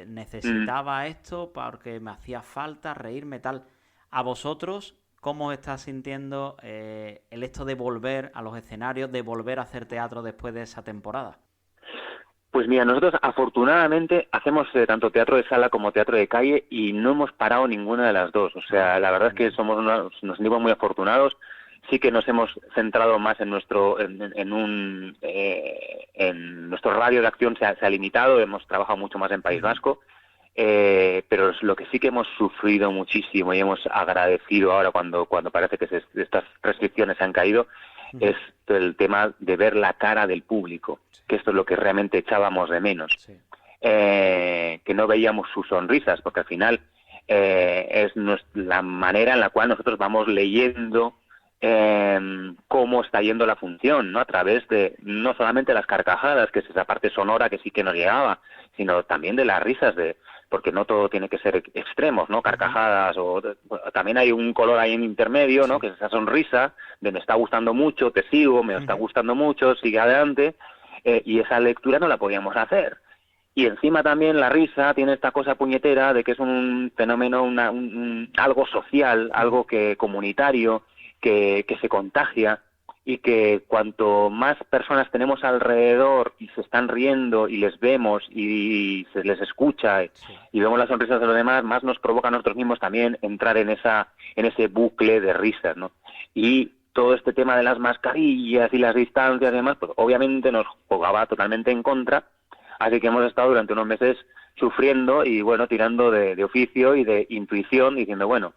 necesitaba esto porque me hacía falta reírme, tal. A vosotros, ¿cómo estás sintiendo el esto de volver a los escenarios, de volver a hacer teatro después de esa temporada? Pues mira, nosotros afortunadamente hacemos tanto teatro de sala como teatro de calle, y no hemos parado ninguna de las dos. O sea, la verdad es que nos sentimos muy afortunados. Sí que nos hemos centrado más en nuestro radio de acción, se ha limitado, hemos trabajado mucho más en País Vasco, pero lo que sí que hemos sufrido muchísimo y hemos agradecido ahora cuando parece que estas restricciones se han caído, es el tema de ver la cara del público, que esto es lo que realmente echábamos de menos, que no veíamos sus sonrisas, porque al final es la manera en la cual nosotros vamos leyendo cómo está yendo la función, ¿no? A través de no solamente las carcajadas, que es esa parte sonora que sí que nos llegaba, sino también de las risas, porque no todo tiene que ser extremos, ¿no? Carcajadas, también hay un color ahí en intermedio, ¿no? Que es esa sonrisa de me está gustando mucho, te sigo, me está gustando mucho, sigue adelante, y esa lectura no la podíamos hacer. Y encima también la risa tiene esta cosa puñetera de que es un fenómeno, algo social, algo comunitario, que se contagia, y que cuanto más personas tenemos alrededor y se están riendo y les vemos y se les escucha y vemos las sonrisas de los demás, más nos provoca a nosotros mismos también entrar en ese bucle de risas, ¿no? Y todo este tema de las mascarillas y las distancias y demás, pues obviamente nos jugaba totalmente en contra, así que hemos estado durante unos meses sufriendo y bueno, tirando de oficio y de intuición, diciendo bueno,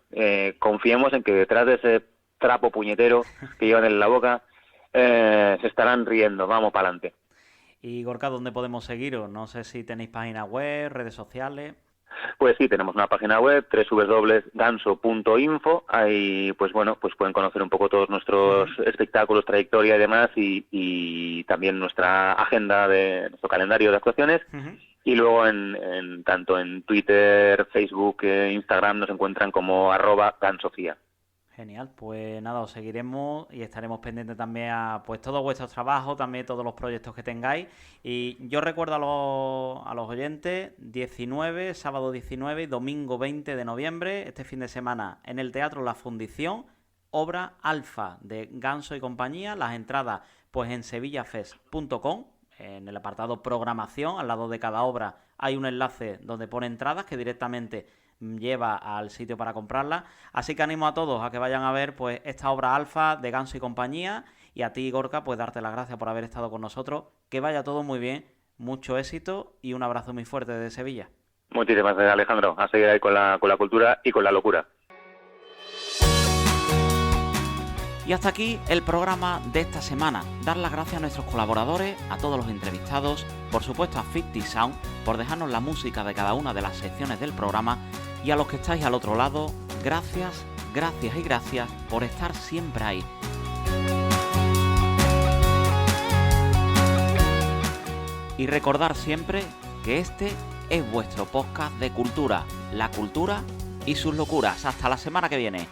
confiemos en que detrás de ese trapo puñetero que llevan en la boca se estarán riendo, vamos para adelante. Y Gorka, ¿dónde podemos seguiros? No sé si tenéis página web, redes sociales. Pues sí, tenemos una página web, www.ganso.info. Ahí, pues bueno, pues pueden conocer un poco todos nuestros espectáculos, trayectoria y demás, y también nuestra agenda de nuestro calendario de actuaciones. Y luego tanto en Twitter, Facebook e Instagram nos encuentran como @gansofía. Genial, pues nada, os seguiremos y estaremos pendientes también a pues todos vuestros trabajos, también todos los proyectos que tengáis. Y yo recuerdo a los oyentes, sábado 19 y domingo 20 de noviembre, este fin de semana, en el Teatro La Fundición, obra Alfa de Ganso y compañía. Las entradas pues en sevillafest.com, en el apartado programación, al lado de cada obra hay un enlace donde pone entradas que directamente lleva al sitio para comprarla. Así que animo a todos a que vayan a ver pues esta obra Alfa de Ganso y compañía, y a ti, Gorka, pues darte las gracias por haber estado con nosotros. Que vaya todo muy bien, mucho éxito y un abrazo muy fuerte desde Sevilla. Muchísimas gracias, Alejandro. A seguir ahí con la cultura y con la locura. Y hasta aquí el programa de esta semana. Dar las gracias a nuestros colaboradores, a todos los entrevistados, por supuesto a 50 Sound por dejarnos la música de cada una de las secciones del programa, y a los que estáis al otro lado, gracias, gracias y gracias por estar siempre ahí. Y recordar siempre que este es vuestro podcast de cultura, la cultura y sus locuras. Hasta la semana que viene.